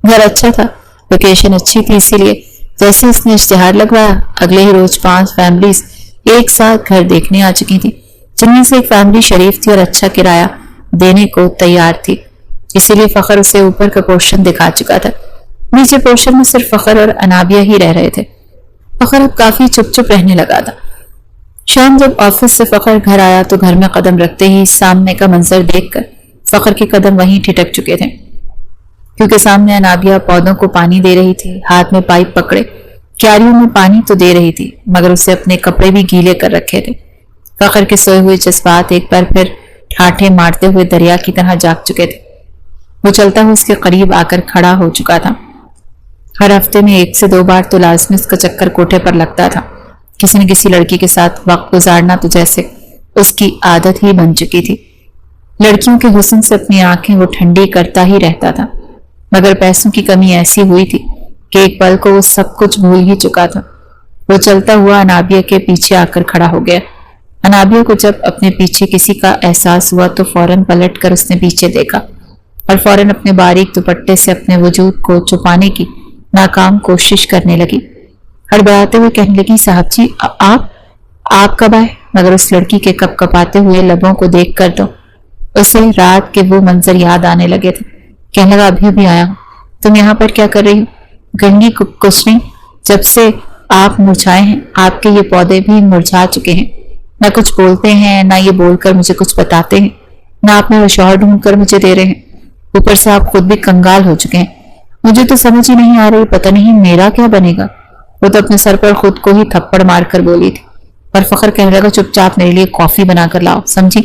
گھر اچھا تھا، لوکیشن اچھی تھی، اسی لیے جیسے اس نے اشتہار لگوایا، اگلے ہی روز 5 فیملیز ایک ساتھ گھر دیکھنے آ چکی تھی، جن میں سے ایک فیملی شریف تھی اور اچھا کرایہ دینے کو تیار تھی۔ اسی لیے فخر اسے اوپر کا پورشن دکھا چکا تھا، نیچے پورشن میں صرف فخر اور انابیہ ہی رہ رہے تھے۔ فخر اب کافی چپ چپ رہنے لگا تھا۔ شام جب آفس سے فخر گھر آیا تو گھر میں قدم رکھتے ہی سامنے کا منظر دیکھ کر فخر کے قدم وہیں ٹھٹک چکے تھے، کیونکہ سامنے انابیہ پودوں کو پانی دے رہی تھی، ہاتھ میں پائپ پکڑے کیاریوں میں پانی تو دے رہی تھی، مگر اسے اپنے کپڑے بھی گیلے کر رکھے تھے۔ فخر کے سوئے ہوئے جذبات ایک بار پھر ٹھاٹھے مارتے ہوئے دریا کی طرح جاگ چکے تھے۔ وہ چلتا ہوا اس کے قریب آ کر کھڑا ہو چکا تھا۔ ہر ہفتے میں 1 سے 2 بار تو لازمی اس کا چکر کوٹھے پر لگتا تھا۔ کسی نہ کسی لڑکی کے ساتھ وقت گزارنا تو جیسے اس کی عادت ہی بن چکی تھی۔ لڑکیوں کے حسن سے اپنی آنکھیں وہ ٹھنڈی کرتا ہی رہتا تھا، مگر پیسوں کی کمی ایسی ہوئی تھی کہ ایک پل کو وہ سب کچھ بھول ہی چکا تھا۔ وہ چلتا ہوا انابیہ کے پیچھے آ کر کھڑا ہو گیا۔ انابیہ کو جب اپنے پیچھے کسی کا احساس ہوا تو فوراً پلٹ کر اس نے پیچھے دیکھا اور فوراً اپنے باریک دوپٹے سے اپنے وجود کو چھپانے کی ناکام کوشش کرنے لگی۔ ہڑبڑاتے ہوئے کہنے لگی، صاحب جی آپ کب آئے؟ مگر اس لڑکی کے کپ کپاتے ہوئے لبوں کو دیکھ کر تو اسے رات کے وہ منظر یاد آنے لگے تھے۔ کہنے لگا، ابھی آیا ہوں، تم یہاں پر کیا کر رہی ہو؟ گنگی کچھ نہیں، جب سے آپ مرجھائے ہیں آپ کے یہ پودے بھی مرجھا چکے ہیں۔ نہ کچھ بولتے ہیں، نہ یہ بول کر مجھے کچھ بتاتے ہیں، نہ آپ میں شوہر ڈھونڈ کر مجھے دے رہے ہیں، اوپر سے آپ خود بھی کنگال ہو چکے ہیں۔ مجھے تو سمجھ ہی نہیں آ رہی، پتہ نہیں میرا کیا بنے گا۔ وہ تو اپنے سر پر خود کو ہی تھپڑ مار کر بولی تھی، اور فخر کہنے لگا، چپ چاپ میرے لیے کافی بنا کر لاؤ، سمجھی؟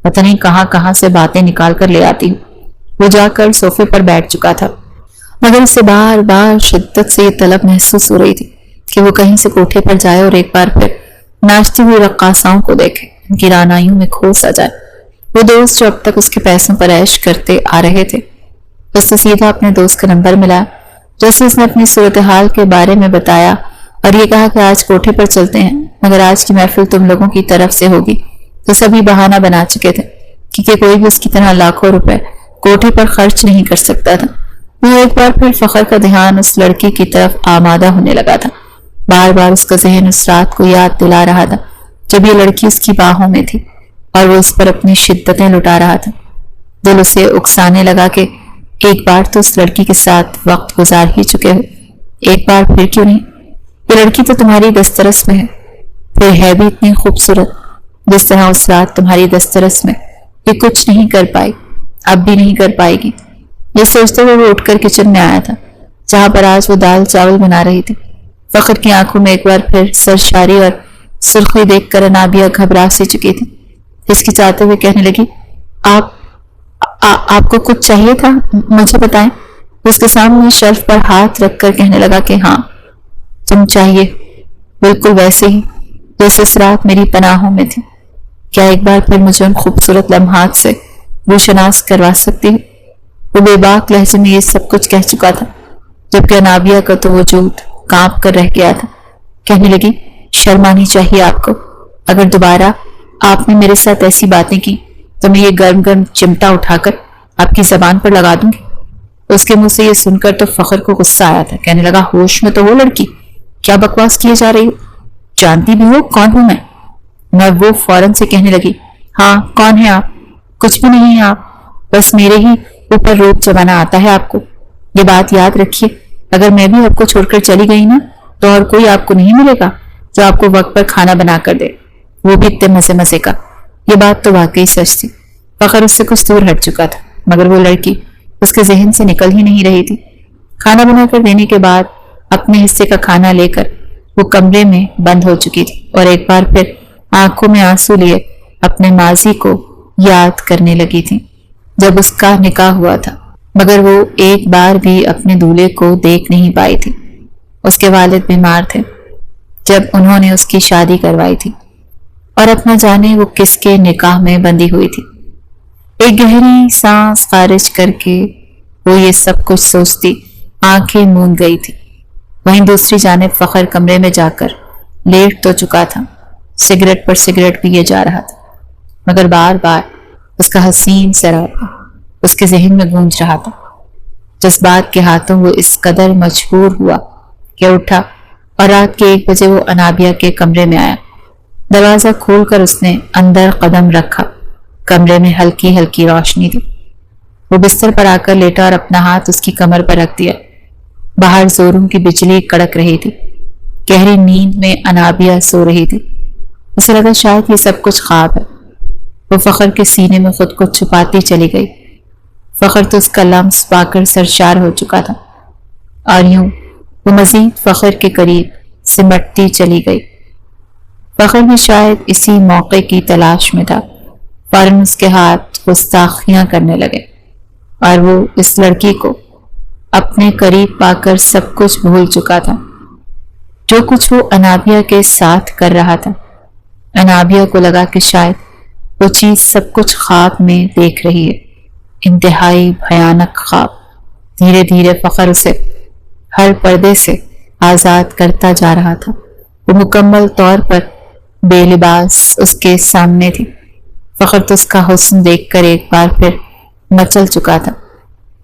پتہ نہیں کہاں سے باتیں نکال کر لے آتی ہوں۔ وہ جا کر صوفے پر بیٹھ چکا تھا، مگر اسے بار بار شدت سے یہ طلب محسوس ہو رہی تھی کہ وہ کہیں سے کوٹھے پر جائے اور ایک بار پھر ناچتی ہوئی رقاصاؤں کو دیکھے، ان کی رعنائیوں میں کھو سا جائے۔ وہ دوست جو اب تک اس کے پیسوں پر عیش کرتے آ رہے تھے، اس نے سیدھا اپنے دوست کا نمبر ملا۔ جیسے اس نے اپنی صورتحال کے بارے میں بتایا اور یہ کہا کہ آج کوٹھے پر چلتے ہیں، مگر آج کی محفل تم لوگوں کی طرف سے ہوگی، تو سبھی بہانہ بنا چکے تھے کیونکہ کوئی بھی اس کی طرح لاکھوں روپے کوٹھے پر خرچ نہیں کر سکتا تھا۔ وہ ایک بار پھر فخر کا دھیان اس لڑکی کی طرف آمادہ ہونے لگا تھا۔ بار بار اس کا ذہن اس رات کو یاد دلا رہا تھا جب یہ لڑکی اس کی باہوں میں تھی اور وہ اس پر اپنی شدتیں لٹا رہا تھا۔ دل اسے اکسانے لگا کہ ایک بار تو اس لڑکی کے ساتھ وقت گزار ہی چکے ہو، ایک بار پھر کیوں نہیں؟ یہ لڑکی تو تمہاری دسترس میں ہے، پھر ہے بھی اتنی خوبصورت جس طرح اس رات تمہاری دسترس میں یہ کچھ نہیں کر پائی، اب بھی نہیں کر پائے گی۔ یہ سوچتے ہوئے وہ اٹھ کر کچن میں آیا تھا جہاں پر آج وہ دال چاول بنا رہی تھی۔ فخر کی آنکھوں میں ایک بار پھر سرشاری اور سرخی دیکھ کر انابیہ گھبرا سی چکی تھی۔ ہچکچاتے ہوئے کہنے لگی، آپ کو کچھ چاہیے تھا؟ مجھے بتائیں۔ اس کے سامنے شیلف پر ہاتھ رکھ کر کہنے لگا کہ ہاں، تم چاہیے بالکل ویسے ہی جیسے اس رات میری پناہوں میں تھی۔ کیا ایک بار پھر مجھے ان خوبصورت لمحات سے روشناس کروا سکتی ہے؟ وہ بے باک لہجے میں یہ سب کچھ کہہ چکا تھا، جبکہ انابیہ کا تو وجود کانپ کر رہ گیا تھا۔ کہنے لگی، شرم آنی چاہیے آپ کو۔ اگر دوبارہ آپ نے میرے ساتھ ایسی باتیں کی تو میں یہ گرم گرم چمٹا اٹھا کر آپ کی زبان پر لگا دوں گی۔ اس کے منہ سے یہ سن کر تو فخر کو غصہ آیا تھا۔ کہنے لگا، ہوش میں تو ہو لڑکی، کیا بکواس کیے جا رہی ہو؟ جانتی بھی ہو کون ہوں میں؟ وہ فوراً سے کہنے لگی، ہاں کون ہے آپ؟ کچھ بھی نہیں ہے آپ، بس میرے ہی اوپر روپ جمانا آتا ہے آپ کو۔ یہ بات یاد رکھیے، اگر میں بھی آپ کو چھوڑ کر چلی گئی نا تو اور کوئی آپ کو نہیں ملے گا جو آپ کو وقت پر کھانا بنا کر دے، وہ بھی اتنے مزے مزے کا۔ یہ بات تو واقعی سچ تھی۔ فخر اس سے کچھ دور ہٹ چکا تھا، مگر وہ لڑکی اس کے ذہن سے نکل ہی نہیں رہی تھی۔ کھانا بنا کر دینے کے بعد اپنے حصے کا کھانا لے کر وہ کمرے میں بند ہو چکی تھی اور ایک بار پھر آنکھوں میں آنسو لیے اپنے ماضی کو یاد کرنے لگی تھی جب اس کا نکاح ہوا تھا، مگر وہ ایک بار بھی اپنے دولہے کو دیکھ نہیں پائی تھی۔ اس کے والد بیمار تھے جب انہوں نے اس کی شادی کروائی تھی، اور اب نہ جانے وہ کس کے نکاح میں بندھی ہوئی تھی۔ ایک گہری سانس خارج کر کے وہ یہ سب کچھ سوچتی آنکھیں موند گئی تھی۔ وہیں دوسری جانب فخر کمرے میں جا کر لیٹ تو چکا تھا، سگریٹ پر سگریٹ پیے جا رہا تھا، مگر بار بار اس کا حسین سراپا اس کے ذہن میں گونج رہا تھا۔ جذبات کے ہاتھوں وہ اس قدر مجبور ہوا کہ اٹھا اور رات کے 1 بجے وہ انابیہ کے کمرے میں آیا۔ دروازہ کھول کر اس نے اندر قدم رکھا۔ کمرے میں ہلکی ہلکی روشنی تھی۔ وہ بستر پر آ کر لیٹا اور اپنا ہاتھ اس کی کمر پر رکھ دیا۔ باہر زوروں کی بجلی کڑک رہی تھی۔ گہری نیند میں انابیہ سو رہی تھی۔ اسے لگا شاید یہ سب کچھ خواب ہے۔ وہ فخر کے سینے میں خود کو چھپاتی چلی گئی۔ فخر تو اس کا لمس پا کر سرشار ہو چکا تھا، اور یوں وہ مزید فخر کے قریب سمٹتی چلی گئی۔ فخر بھی شاید اسی موقع کی تلاش میں تھا۔ فوراً اس کے ہاتھ گستاخیاں کرنے لگے، اور وہ اس لڑکی کو اپنے قریب پا کر سب کچھ بھول چکا تھا جو کچھ وہ انابیہ کے ساتھ کر رہا تھا۔ انابیہ کو لگا کہ شاید وہ چیز سب کچھ خواب میں دیکھ رہی ہے، انتہائی بھیانک خواب۔ دھیرے دھیرے فخر اسے ہر پردے سے آزاد کرتا جا رہا تھا۔ وہ مکمل طور پر بے لباس اس کے سامنے تھی۔ فخر تو اس کا حسن دیکھ کر ایک بار پھر مچل چکا تھا۔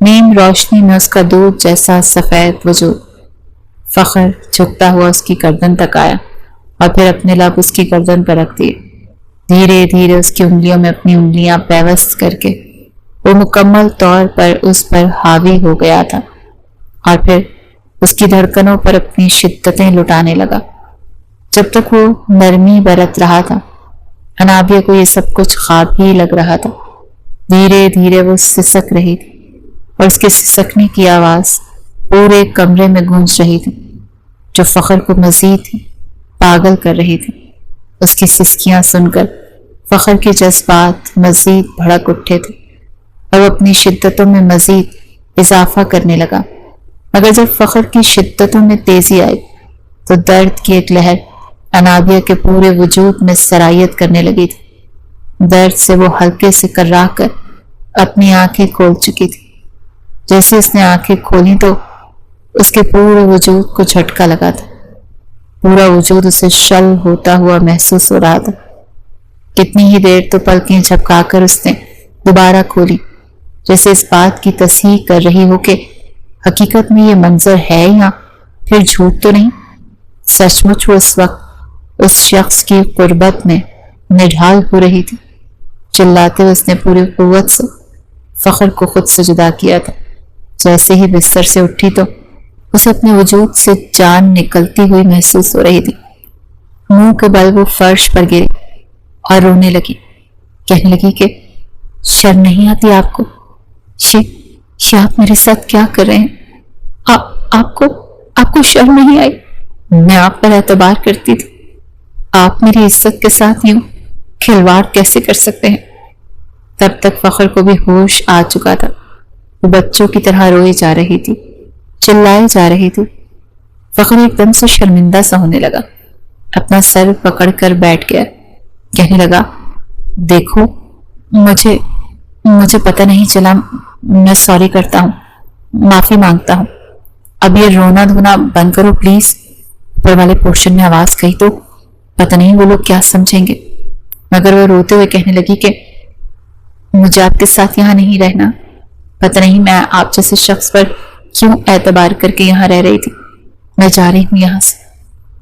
نیم روشنی میں اس کا دودھ جیسا سفید وجود۔ فخر جھکتا ہوا اس کی گردن تک آیا اور پھر اپنے لب اس کی گردن پر رکھ دیے۔ دھیرے دھیرے اس کی انگلیوں میں اپنی انگلیاں پیوست کر کے وہ مکمل طور پر اس پر حاوی ہو گیا تھا، اور پھر اس کی دھڑکنوں پر اپنی شدتیں لٹانے لگا۔ جب تک وہ نرمی برت رہا تھا، انابیہ کو یہ سب کچھ خواب ہی لگ رہا تھا۔ دھیرے دھیرے وہ سسک رہی تھی، اور اس کے سسکنے کی آواز پورے کمرے میں گونج رہی تھی، جو فخر کو مزید ہی پاگل کر رہی تھی۔ اس کی سسکیاں سن کر فخر کے جذبات مزید بھڑک اٹھے تھے، اور وہ اپنی شدتوں میں مزید اضافہ کرنے لگا۔ مگر جب فخر کی شدتوں میں تیزی آئی تو درد کی ایک لہر انابیہ کے پورے وجود میں سرایت کرنے لگی تھی۔ درد سے وہ ہلکے سے کرا کر اپنی آنکھیں کھول چکی تھی۔ جیسے اس نے آنکھیں کھولی تو اس کے پورے وجود کو جھٹکا لگا تھا۔ پورا وجود اسے شل ہوتا ہوا محسوس ہو رہا تھا۔ کتنی ہی دیر تو پلکیں جھپکا کر اس نے دوبارہ کھولی، جیسے اس بات کی تصحیح کر رہی ہو کہ حقیقت میں یہ منظر ہے یا پھر جھوٹ تو نہیں۔ سچ مچ وہ اس وقت اس شخص کی قربت میں نڈھال ہو رہی تھی۔ چلاتے ہوئے اس نے پوری قوت سے فخر کو خود سے جدا کیا تھا۔ جیسے ہی بستر سے اٹھی تو اسے اپنے وجود سے جان نکلتی ہوئی محسوس ہو رہی تھی۔ منہ کے بل وہ فرش پر گری اور رونے لگی۔ کہنے لگی کہ شرم نہیں آتی آپ کو؟ یہ آپ میرے ساتھ کیا کر رہے ہیں؟ آپ کو شرم نہیں آئی؟ میں آپ پر اعتبار کرتی تھی، آپ میری عزت کے ساتھ یوں کھلواڑ کیسے کر سکتے ہیں؟ تب تک فخر کو بھی ہوش آ چکا تھا۔ وہ بچوں کی طرح روئی جا رہی تھی، چلائی جا رہی تھی۔ فخر ایک دم سے شرمندہ سا ہونے لگا، اپنا سر پکڑ کر بیٹھ گیا، کہنے لگا دیکھو مجھے پتہ نہیں چلا، میں سوری کرتا ہوں، معافی مانگتا ہوں، اب یہ رونا دھونا بند کرو پلیز۔ اوپر والے پورشن میں آواز کہی تو پتہ نہیں وہ لوگ کیا سمجھیں گے، مگر وہ روتے ہوئے کہنے لگی کہ مجھے آپ کے ساتھ یہاں نہیں رہنا، پتہ نہیں میں آپ جیسے شخص پر کیوں اعتبار کر کے یہاں رہ رہی تھی، میں جا رہی ہوں یہاں سے۔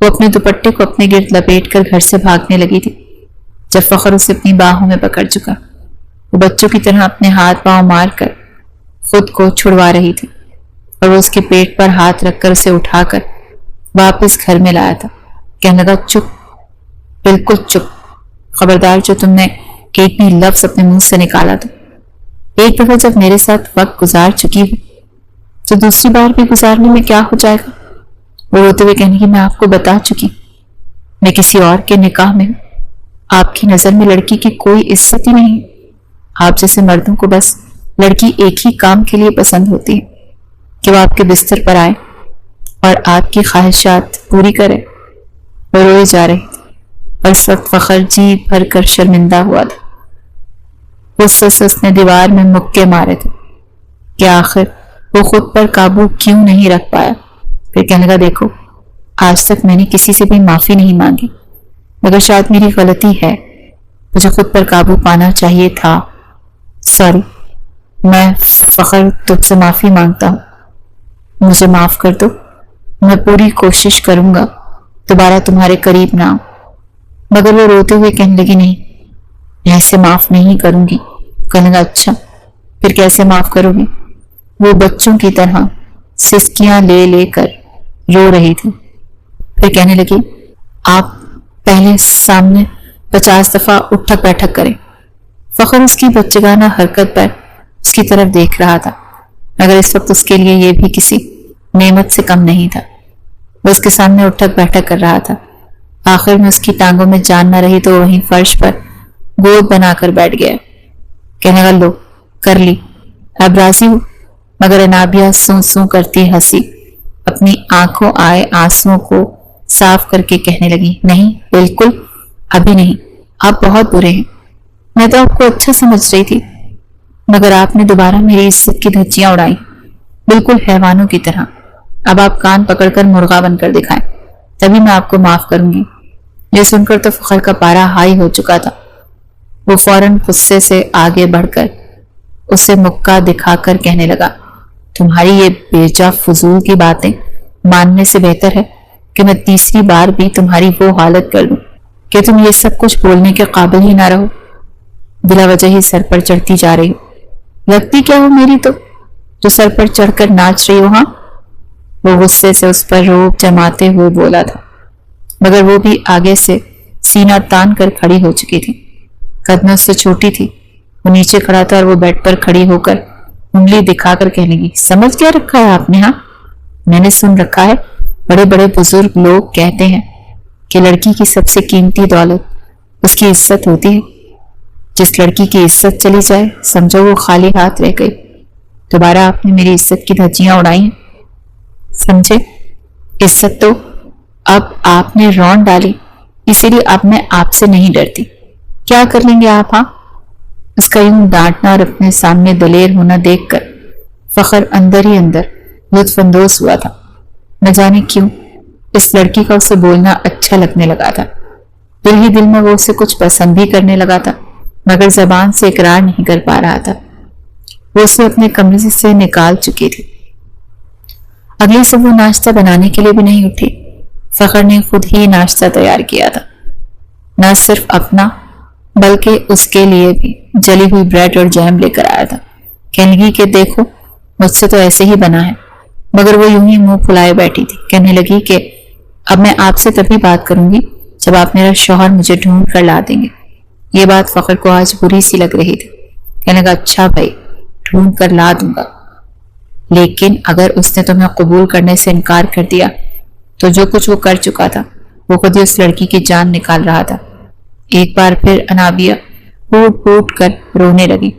وہ اپنے دوپٹے کو اپنے گرد لپیٹ کر گھر سے بھاگنے لگی تھی جب فخر اسے اپنی باہوں میں پکڑ چکا۔ وہ بچوں کی طرح اپنے ہاتھ پاؤں مار کر خود کو چھڑوا رہی تھی اور وہ اس کے پیٹ پر ہاتھ رکھ کر اسے اٹھا کر واپس گھر میں لایا تھا۔ کہنے لگا چپ، بالکل چپ، خبردار جو تم نے ایک بھی لفظ اپنے منہ سے نکالا تو ایک دفعہ جب میرے ساتھ وقت گزار چکی ہو تو دوسری بار بھی گزارنے میں کیا ہو جائے گا؟ وہ روتے ہوئے کہنے کی میں آپ کو بتا چکی، میں کسی اور کے نکاح میں ہوں، آپ کی نظر میں لڑکی کی کوئی عزت ہی نہیں، آپ جیسے مردوں کو بس لڑکی ایک ہی کام کے لیے پسند ہوتی ہے کہ وہ آپ کے بستر پر آئے اور آپ کی خواہشات پوری کرے۔ وہ روئی جا رہی تھی اور اس وقت فخر جی بھر کر شرمندہ ہوا تھا۔ غصے سے اس نے دیوار میں مکے مارے تھے کہ آخر وہ خود پر قابو کیوں نہیں رکھ پایا۔ پھر کہنے لگا دیکھو آج تک میں نے کسی سے بھی معافی نہیں مانگی، مگر شاید میری غلطی ہے، مجھے خود پر قابو پانا چاہیے تھا، سوری، میں فخر تجھ سے معافی مانگتا ہوں، مجھے معاف کر دو، میں پوری کوشش کروں گا دوبارہ تمہارے قریب نہ آؤں۔ مگر وہ روتے ہوئے کہنے لگی نہیں، میں اسے معاف نہیں کروں گی۔ کہنے لگا اچھا پھر کیسے معاف کرو گی؟ وہ بچوں کی طرح سسکیاں لے لے کر رو رہی تھی۔ پھر کہنے لگی آپ پہلے سامنے 50 دفعہ اٹھک بیٹھک کریں۔ فخر اس کی بچگانہ حرکت پر اس کی طرف دیکھ رہا تھا، مگر اس وقت اس کے لیے یہ بھی کسی نعمت سے کم نہیں تھا۔ وہ اس کے سامنے اٹھک بیٹھک کر رہا تھا، آخر میں اس کی ٹانگوں میں جان نہ رہی تو وہیں فرش پر گود بنا کر بیٹھ گیا۔ کہنے لگا لو کر لی، اب راضی ہو؟ مگر انابیہ سوں سوں کرتی ہنسی اپنی آنکھوں آئے آنسوؤں کو صاف کر کے کہنے لگی نہیں بالکل ابھی نہیں، آپ بہت برے ہیں، میں تو آپ کو اچھا سمجھ رہی تھی، مگر آپ نے دوبارہ میری عزت کی دھجیاں اڑائی بالکل حیوانوں کی طرح۔ اب آپ کان پکڑ کر مرغا بن کر دکھائیں، تبھی میں آپ کو معاف کروں گی۔ یہ سن کر تو فخر کا پارا ہائی ہو چکا تھا۔ وہ فوراً غصے سے آگے بڑھ کر اسے مکہ دکھا کر کہنے لگا تمہاری یہ بیجا فضول کی باتیں ماننے سے بہتر ہے کہ میں تیسری بار بھی تمہاری وہ حالت کر دوں کہ تم یہ سب کچھ بولنے کے قابل ہی نہ رہو، بلا وجہ ہی سر پر چڑھتی جا رہی ہو، لگتی کیا ہو میری تو جو سر پر چڑھ کر ناچ رہی ہو؟ ہاں، وہ غصے سے اس پر روب جماتے ہوئے بولا تھا، مگر وہ بھی آگے سے سینہ تان کر کھڑی ہو چکی تھی، قد میں اس سے چھوٹی تھی۔ وہ نیچے کھڑا تھا اور وہ بیڈ پر کھڑی ہو کر انگلی دکھا کر کہنے لگی سمجھ کیا رکھا ہے آپ نے؟ ہاں، میں نے سن رکھا ہے، بڑے بڑے بزرگ لوگ کہتے ہیں کہ لڑکی کی سب سے قیمتی دولت اس کی عزت ہوتی ہے، جس لڑکی کی عزت چلی جائے سمجھو وہ خالی ہاتھ رہ گئی۔ دوبارہ آپ نے میری عزت کی دھجیاں اڑائی ہیں، سمجھے؟ عزت تو اب آپ نے رون ڈالی، اسی لیے اب میں آپ سے نہیں ڈرتی۔ کیا کر لیں گے آپ؟ ہاں، اس کا یوں ڈانٹنا اور اپنے سامنے دلیر ہونا دیکھ کر فخر اندر ہی اندر لطف اندوز ہوا تھا۔ نہ جانے کیوں اس لڑکی کا اسے بولنا اچھا لگنے لگا تھا، دل ہی دل میں وہ اسے کچھ پسند بھی کرنے لگا تھا، مگر زبان سے اقرار نہیں کر پا رہا تھا۔ وہ اسے اپنے کمرے سے نکال چکی تھی۔ اگلی صبح وہ ناشتہ بنانے کے لیے بھی نہیں اٹھی، فخر نے خود ہی ناشتہ تیار کیا تھا، نہ صرف اپنا بلکہ اس کے لیے بھی جلی ہوئی بریڈ اور جیم لے کر آیا تھا۔ کہنے لگی کہ دیکھو مجھ سے تو ایسے ہی بنا ہے، مگر وہ یوں ہی منہ پھلائے بیٹھی تھی۔ کہنے لگی کہ اب میں آپ سے تبھی بات کروں گی جب آپ میرا شوہر مجھے ڈھونڈ کر لا دیں گے۔ یہ بات فخر کو آج بری سی لگ رہی تھی۔ کہنے لگا اچھا بھائی، ڈھونڈ کر لا دوں گا، لیکن اگر اس نے تمہیں قبول کرنے سے انکار کر دیا تو جو کچھ وہ کر چکا تھا وہ خود ہی اس لڑکی کی جان نکال رہا تھا۔ ایک بار پھر انابیہ پھوٹ پھوٹ کر رونے لگی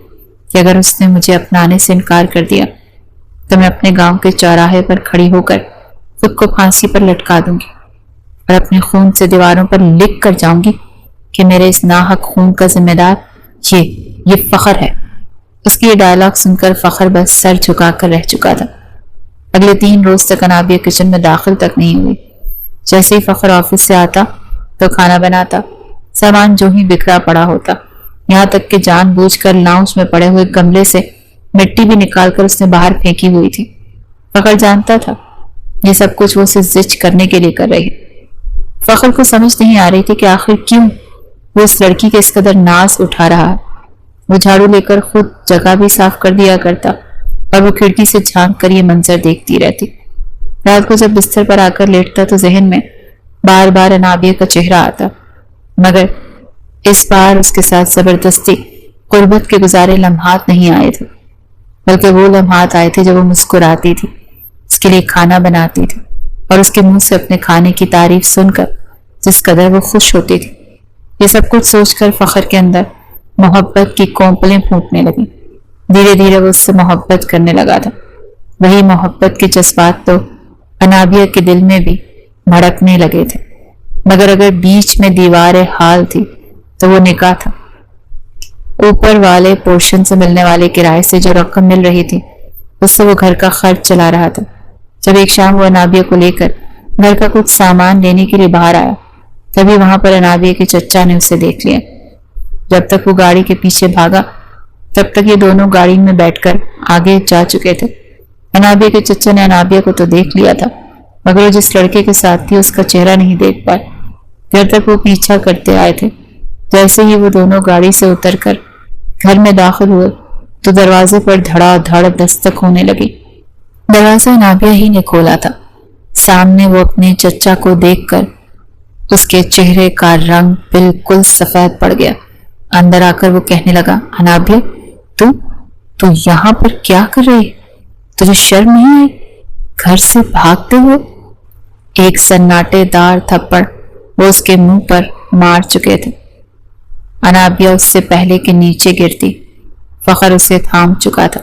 کہ اگر اس نے مجھے اپنانے سے انکار کر دیا تو میں اپنے گاؤں کے چوراہے پر کھڑی ہو کر خود کو پھانسی پر لٹکا دوں گی اور اپنے خون سے دیواروں پر لکھ کر جاؤں گی کہ میرے اس ناحق خون کا ذمہ دار یہ فخر ہے۔ اس کی یہ ڈائلاگ سن کر فخر بس سر جھکا کر رہ چکا تھا۔ اگلے 3 روز تک انابیہ کچن میں داخل تک نہیں ہوئی۔ جیسے ہی فخر آفس سے آتا تو کھانا بناتا، سامان جو ہی بکھرا پڑا ہوتا، یہاں تک کہ جان بوجھ کر لاؤنج میں پڑے ہوئے گملے سے مٹی بھی نکال کر اس نے باہر پھینکی ہوئی تھی۔ فخر جانتا تھا یہ سب کچھ وہ اسے زچ کرنے کے لیے کر رہی ہے۔ فخر کو سمجھ نہیں آ رہی تھی کہ آخر کیوں وہ اس لڑکی کے اس قدر ناز اٹھا رہا ہے۔ وہ جھاڑو لے کر خود جگہ بھی صاف کر دیا کرتا اور وہ کھڑکی سے جھانک کر یہ منظر دیکھتی رہتی۔ رات کو جب بستر پر آ کر لیٹتا تو ذہن میں بار بار انابیہ کا چہرہ آتا، مگر اس بار اس کے ساتھ زبردستی قربت کے گزارے لمحات نہیں آئے تھے، بلکہ وہ لمحات آئے تھے جب وہ مسکراتی تھی، اس کے لیے کھانا بناتی تھی اور اس کے منہ سے اپنے کھانے کی تعریف سن کر جس قدر وہ خوش ہوتی تھی۔ یہ سب کچھ سوچ کر فخر کے اندر محبت کی کونپلیں پھوٹنے لگیں۔ دھیرے دھیرے وہ اس سے محبت کرنے لگا تھا۔ وہی محبت کے جذبات تو انابیہ کے دل میں بھی بھڑکنے لگے تھے، مگر اگر بیچ میں دیوار حال تھی تو وہ نکاح تھا۔ اوپر والے پورشن سے ملنے والے کرائے سے جو رقم مل رہی تھی اس سے وہ گھر کا خرچ چلا رہا تھا۔ جب ایک شام وہ انابیہ کو لے کر گھر کا کچھ سامان لینے کے لیے باہر آیا، تبھی وہاں پر انابیہ کے چچا نے اسے دیکھ لیا۔ جب تک وہ گاڑی کے پیچھے بھاگا تب تک یہ دونوں گاڑی میں بیٹھ کر آگے جا چکے تھے۔ انابیہ کے چچا نے انابیہ کو تو دیکھ لیا تھا، مگر وہ جس لڑکے کے ساتھ تھی اس کا چہرہ نہیں دیکھ پائے۔ دیر تک وہ پیچھا کرتے آئے تھے۔ جیسے ہی وہ دونوں گاڑی سے اتر کر گھر میں داخل ہوئے تو دروازے پر دھڑا دھڑ دستک ہونے لگی۔ دروازہ انابیہ ہی نے کھولا تھا۔ سامنے وہ اپنے چچا کو دیکھ کر اس کے چہرے کا رنگ بالکل سفید پڑ گیا۔ اندر آ کر وہ کہنے لگا، انابیہ تو یہاں پر کیا کر رہی؟ تجھے شرم نہیں آئی گھر سے بھاگتے ہوئے؟ ایک سناٹے دار تھپڑ وہ اس کے منہ پر مار چکے تھے۔ انابیہ اس سے پہلے کہ نیچے گرتی، فخر اسے تھام چکا تھا۔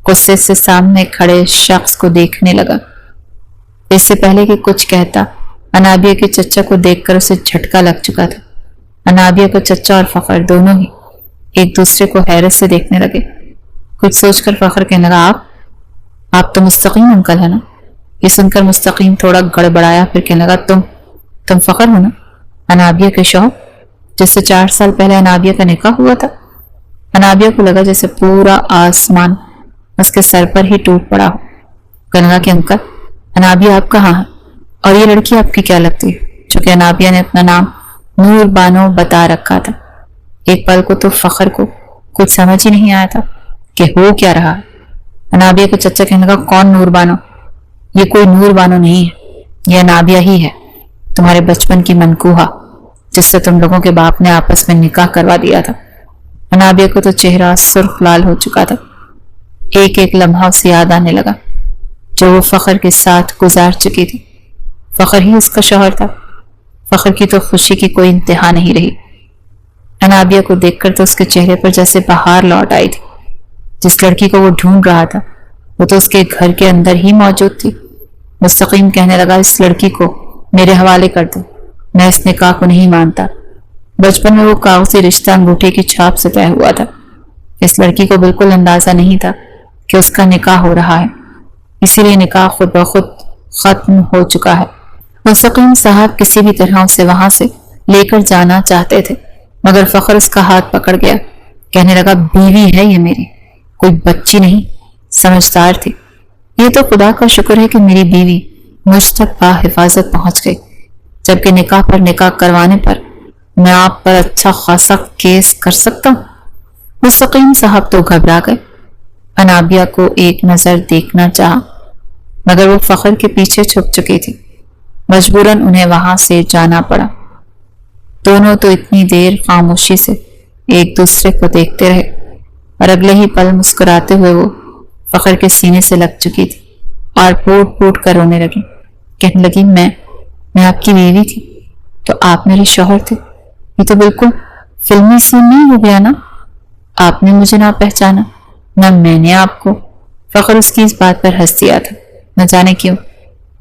غصے سے سامنے کھڑے شخص کو دیکھنے لگا۔ اس سے پہلے کہ کچھ کہتا، انابیہ کے چچا کو دیکھ کر اسے جھٹکا لگ چکا تھا۔ انابیہ کا چچا اور فخر دونوں ہی ایک دوسرے کو حیرت سے دیکھنے لگے۔ کچھ سوچ کر فخر کہنے لگا، آپ تو مستقیم انکل ہے نا؟ یہ سن کر مستقیم تھوڑا گڑبڑایا، پھر کہنے لگا، تم فخر ہو نا، انابیہ کے شوہر جس سے 4 سال پہلے انابیہ کا نکاح ہوا تھا؟ انابیہ کو لگا جیسے پورا آسمان اس کے سر پر ہی ٹوٹ پڑا ہو۔ کہنے لگا کہ انکل، انابیہ آپ کہاں ہے اور یہ لڑکی آپ کی کیا لگتی ہے؟ چونکہ انابیہ نے اپنا نام نور بانو بتا رکھا تھا۔ ایک پل کو تو فخر کو کچھ سمجھ ہی نہیں آیا تھا کہ ہو کیا رہا ہے۔ انابیہ کے چچا کہنے لگا، کون نور بانو؟ یہ کوئی نور بانو نہیں ہے، یہ انابیہ ہی ہے، تمہارے بچپن کی منکوہا جس سے تم لوگوں کے باپ نے آپس میں نکاح کروا دیا تھا۔ انابیہ کو تو چہرہ سرخ لال ہو چکا تھا۔ ایک ایک لمحہ اسے یاد آنے لگا جو وہ فخر کے ساتھ گزار چکی تھی۔ فخر ہی اس کا شوہر تھا۔ فخر کی تو خوشی کی کوئی انتہا نہیں رہی۔ انابیہ کو دیکھ کر تو اس کے چہرے پر جیسے بہار لوٹ آئی تھی۔ جس لڑکی کو وہ ڈھونڈ رہا تھا وہ تو اس کے گھر کے اندر ہی موجود تھی۔ مستقیم کہنے لگا، اس لڑکی کو میرے حوالے کر دو، میں اس نکاح کو نہیں مانتا۔ بچپن میں وہ کاغذی رشتہ انگوٹھے کی چھاپ سے طے ہوا تھا۔ اس لڑکی کو بالکل اندازہ نہیں تھا کہ اس کا نکاح ہو رہا ہے، اسی لیے نکاح خود بخود ختم ہو چکا ہے۔ مستقیم صاحب کسی بھی طرح اسے وہاں سے لے کر جانا چاہتے تھے، مگر فخر اس کا ہاتھ پکڑ گیا۔ کہنے لگا، بیوی ہے یہ میری، کوئی بچی نہیں، سمجھدار تھی۔ یہ تو خدا کا شکر ہے کہ میری بیوی مجھ تک باحفاظت پہنچ گئی، جبکہ نکاح پر نکاح کروانے پر میں آپ پر اچھا خاصا کیس کر سکتا ہوں۔ مستقیم صاحب تو گھبرا گئے۔ انابیہ کو ایک نظر دیکھنا چاہا، مگر وہ فخر کے پیچھے چھپ چکی تھی۔ مجبوراً انہیں وہاں سے جانا پڑا۔ دونوں تو اتنی دیر خاموشی سے ایک دوسرے کو دیکھتے رہے اور اگلے ہی پل مسکراتے ہوئے وہ فخر کے سینے سے لگ چکی تھی اور پھوٹ پھوٹ کر رونے لگی۔ کہنے لگی، میں آپ کی بیوی تھی، تو آپ میرے شوہر تھے؟ یہ تو بالکل فلمی سین نہیں ہو گیا نا؟ آپ نے مجھے نہ پہچانا، نہ میں نے آپ کو۔ فخر اس کی اس بات پر ہنس دیا تھا۔ نہ جانے کیوں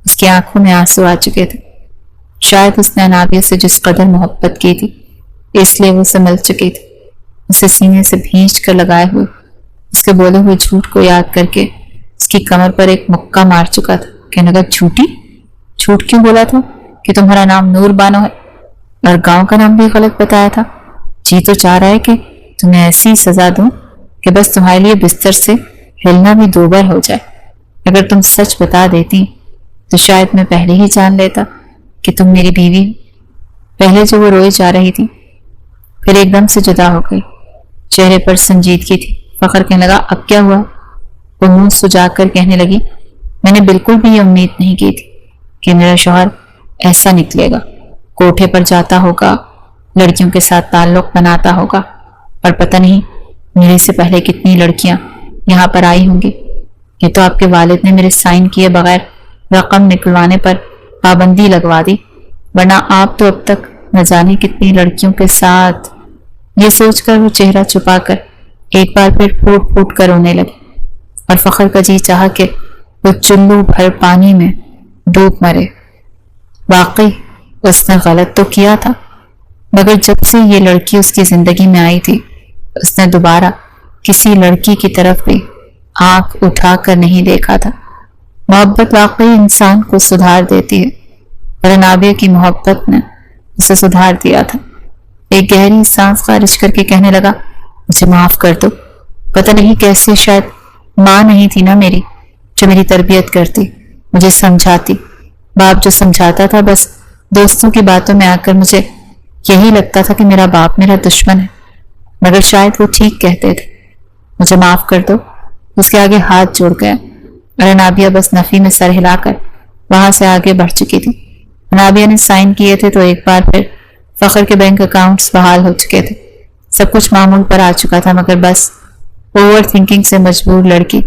اس کی آنکھوں میں آنسو آ چکے تھے۔ شاید اس نے انابیہ سے جس قدر محبت کی تھی اس لیے وہ اسے مل چکی تھی، اسے سینے سے بھینچ کر لگائے ہوئے، اس کے بولے ہوئے جھوٹ کو یاد کر کے اس کی کمر پر ایک مکہ مار چکا تھا۔ کہنے لگا جھوٹی؟ جھوٹ کیوں بولا تھا کہ تمہارا نام نور بانو ہے اور گاؤں کا نام بھی غلط بتایا تھا؟ جی تو چاہ رہا ہے کہ تمہیں ایسی سزا دوں کہ بس تمہارے لیے بستر سے ہلنا بھی دو بار ہو جائے۔ اگر تم سچ بتا دیتی تو شاید میں پہلے ہی جان لیتا کہ تم میری بیوی ہو۔ پہلے جو وہ روئے جا رہی تھی پھر ایک دم سے جدا ہو گئی، چہرے پر سنجیدگی تھی۔ فخر کہنے لگا اب کیا ہوا؟ وہ منہ سجا کر کہنے لگی میں نے بالکل بھی یہ امید نہیں کی تھی کہ میرا شوہر ایسا نکلے گا، کوٹھے پر جاتا ہوگا، لڑکیوں کے ساتھ تعلق بناتا ہوگا، اور پتہ نہیں میرے سے پہلے کتنی لڑکیاں یہاں پر آئی ہوں گی۔ یہ تو آپ کے والد نے میرے سائن کیے بغیر رقم نکلوانے پر پابندی لگوا دی، ورنہ آپ تو اب تک نہ جانے کتنی لڑکیوں کے ساتھ۔ یہ سوچ کر وہ چہرہ چھپا کر ایک بار پھر پھوٹ پھوٹ کر رونے لگی، اور فخر کا جی چاہا کہ وہ چلو بھر پانی میں ڈوب مرے۔ واقعی اس نے غلط تو کیا تھا، مگر جب سے یہ لڑکی اس کی زندگی میں آئی تھی اس نے دوبارہ کسی لڑکی کی طرف بھی آنکھ اٹھا کر نہیں دیکھا تھا۔ محبت واقعی انسان کو سدھار دیتی ہے، اور انابیہ کی محبت نے اسے سدھار دیا تھا۔ ایک گہری سانس خارج کر کے کہنے لگا مجھے معاف کر دو، پتہ نہیں کیسے، شاید ماں نہیں تھی نا میری جو میری تربیت کرتی، مجھے سمجھاتی۔ باپ جو سمجھاتا تھا بس دوستوں کی باتوں میں آ کر مجھے یہی لگتا تھا کہ میرا باپ میرا دشمن ہے، مگر شاید وہ ٹھیک کہتے تھے۔ مجھے معاف کر دو۔ اس کے آگے ہاتھ جوڑ گیا، اور انابیہ بس نفی میں سر ہلا کر وہاں سے آگے بڑھ چکی تھی۔ انابیہ نے سائن کیے تھے تو ایک بار پھر فخر کے بینک اکاؤنٹس بحال ہو چکے تھے، سب کچھ معمول پر آ چکا تھا، مگر بس اوور تھنکنگ سے مجبور لڑکی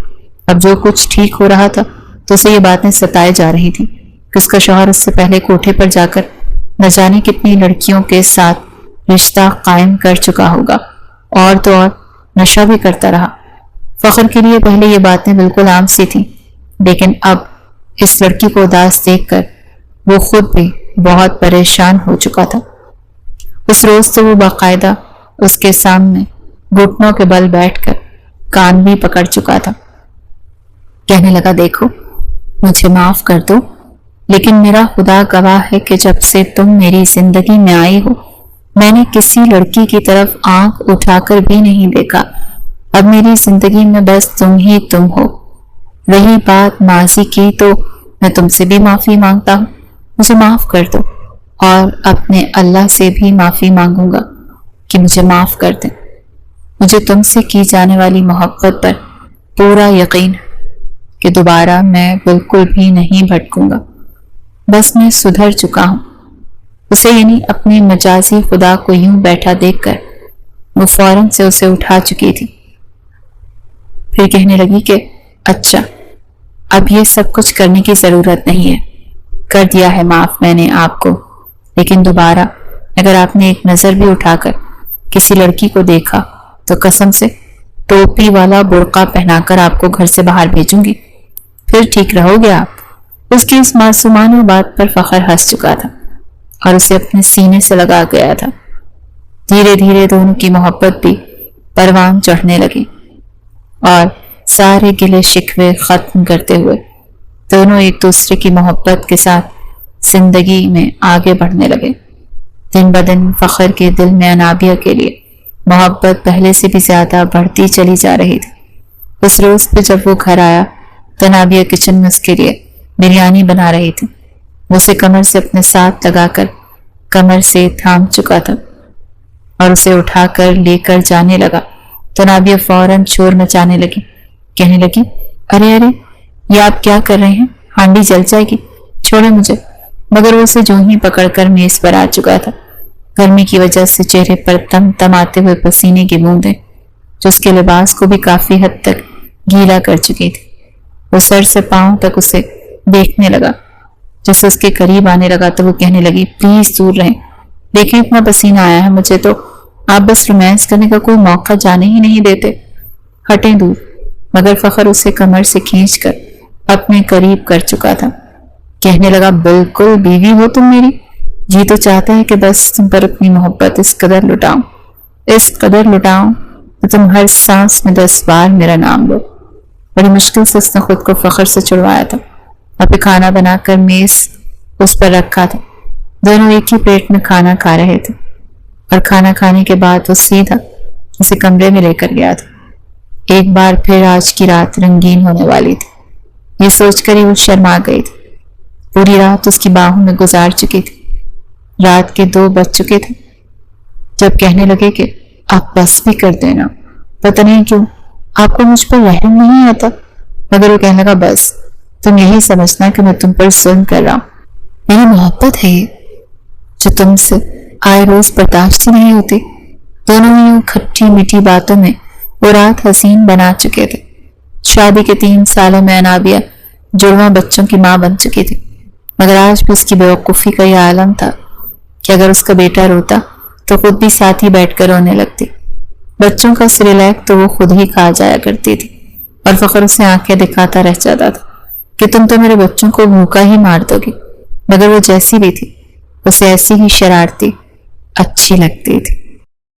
اب جو کچھ ٹھیک ہو رہا تھا تو اسے یہ باتیں ستائے جا رہی تھی کہ اس کا شوہر اس سے پہلے کوٹھے پر جا کر نہ جانے کتنی لڑکیوں کے ساتھ رشتہ قائم کر چکا ہوگا، اور تو اور نشہ بھی کرتا رہا۔ فخر کے لیے پہلے یہ باتیں بالکل عام سی تھیں، لیکن اب اس لڑکی کو اداس دیکھ کر وہ خود بھی بہت پریشان ہو چکا تھا۔ اس روز تو وہ باقاعدہ اس کے سامنے گھٹنوں کے بل بیٹھ کر کان بھی پکڑ چکا تھا۔ کہنے لگا دیکھو مجھے معاف کر دو، لیکن میرا خدا گواہ ہے کہ جب سے تم میری زندگی میں آئی ہو میں نے کسی لڑکی کی طرف آنکھ اٹھا کر بھی نہیں دیکھا۔ اب میری زندگی میں بس تم ہی تم ہو۔ رہی بات ماضی کی تو میں تم سے بھی معافی مانگتا ہوں، مجھے معاف کر دو، اور اپنے اللہ سے بھی معافی مانگوں گا کہ مجھے معاف کر دیں۔ مجھے تم سے کی جانے والی محبت پر پورا یقین ہے کہ دوبارہ میں بالکل بھی نہیں بھٹکوں گا، بس میں سدھر چکا ہوں۔ اسے یعنی اپنے مجازی خدا کو یوں بیٹھا دیکھ کر وہ فوراً سے اسے اٹھا چکی تھی۔ پھر کہنے لگی کہ اچھا اب یہ سب کچھ کرنے کی ضرورت نہیں ہے، کر دیا ہے معاف میں نے آپ کو، لیکن دوبارہ اگر آپ نے ایک نظر بھی اٹھا کر کسی لڑکی کو دیکھا تو قسم سے ٹوپی والا برقع پہنا کر آپ کو گھر سے باہر بھیجوں گی، پھر ٹھیک رہو گے آپ۔ اس کی اس معصومانہ بات پر فخر ہنس چکا تھا اور اسے اپنے سینے سے لگا گیا تھا۔ دھیرے دھیرے دونوں کی محبت بھی پروان چڑھنے لگی، اور سارے گلے شکوے ختم کرتے ہوئے دونوں ایک دوسرے کی محبت کے ساتھ زندگی میں آگے بڑھنے لگے۔ دن بدن فخر کے دل میں انابیہ کے لیے محبت پہلے سے بھی زیادہ بڑھتی چلی جا رہی تھی۔ اس روز پہ جب وہ گھر آیا تو انابیہ کچن میں اس کے لیے بریانی بنا رہی تھی۔ وہ اسے کمر سے اپنے ساتھ لگا کر کمر سے تھام چکا تھا اور اسے اٹھا کر لے کر جانے لگا تو انابیہ فوراً شور مچانے لگی، کہنے لگی ارے ارے یہ آپ کیا کر رہے ہیں، ہانڈی جل جائے گی، چھوڑے مجھے۔ مگر وہ اسے جو ہی پکڑ کر میز پر آ چکا تھا۔ گرمی کی وجہ سے چہرے پر تم تم آتے ہوئے پسینے کی بوندیں جو اس کے لباس کو بھی کافی حد تک گیلا کر چکی تھی، وہ سر سے پاؤں تک اسے دیکھنے لگا۔ جیسے اس کے قریب آنے لگا تو وہ کہنے لگی پلیز دور رہیں، دیکھیں اتنا پسینہ آیا ہے مجھے تو آپ بس رومانس کرنے کا کوئی موقع جانے ہی نہیں دیتے. ہٹیں دور. مگر فخر اسے کمر سے کھینچ کر اپنے قریب کر چکا تھا. کہنے لگا بالکل بیوی ہو تم میری. جی تو چاہتا ہے کہ بس تم پر اپنی محبت اس قدر لٹاؤں تو تم ہر سانس میں 10 بار میرا نام لو. بڑی مشکل سے اس نے خود کو فخر سے چھڑوایا تھا. ابھی کھانا بنا کر میز اس پر رکھا تھا. دونوں ایک ہی پلیٹ میں کھانا کھا رہے تھے اور کھانا کھانے کے بعد وہ سیدھا اسے کمرے میں لے کر گیا تھا. ایک بار پھر آج کی رات رنگین ہونے والی تھی. یہ سوچ کر ہی وہ شرما گئی تھی. پوری رات اس کی باہوں میں گزار چکی تھی. رات کے 2 بج چکے تھے جب کہنے لگے کہ آپ بس بھی کر دینا. پتہ نہیں کیوں آپ کو مجھ پر رحم نہیں آتا. مگر وہ کہنے لگا بس تم یہی سمجھنا کہ میں تم پر ظلم کر رہا ہوں. میری محبت ہے یہ جو تم سے آئے روز برداشت ہی نہیں ہوتی. دونوں ہی یوں کھٹی میٹھی باتوں میں وہ رات حسین بنا چکے تھے. شادی کے 3 سالوں میں انابیہ جڑواں بچوں کی ماں بن چکی تھی. مگر آج بھی اس کی بیوقوفی کا یہ عالم تھا کہ اگر اس کا بیٹا روتا تو خود بھی ساتھ ہی بیٹھ کر رونے لگتی. بچوں کا سریلیک تو وہ خود ہی کھا جایا کرتی تھی اور فخر اسے آنکھیں دکھاتا رہ جاتا تھا کہ تم تو میرے بچوں کو بھوکا ہی مار دو گی. مگر وہ جیسی بھی تھی اسے ایسی ہی شرارتی اچھی لگتی تھی.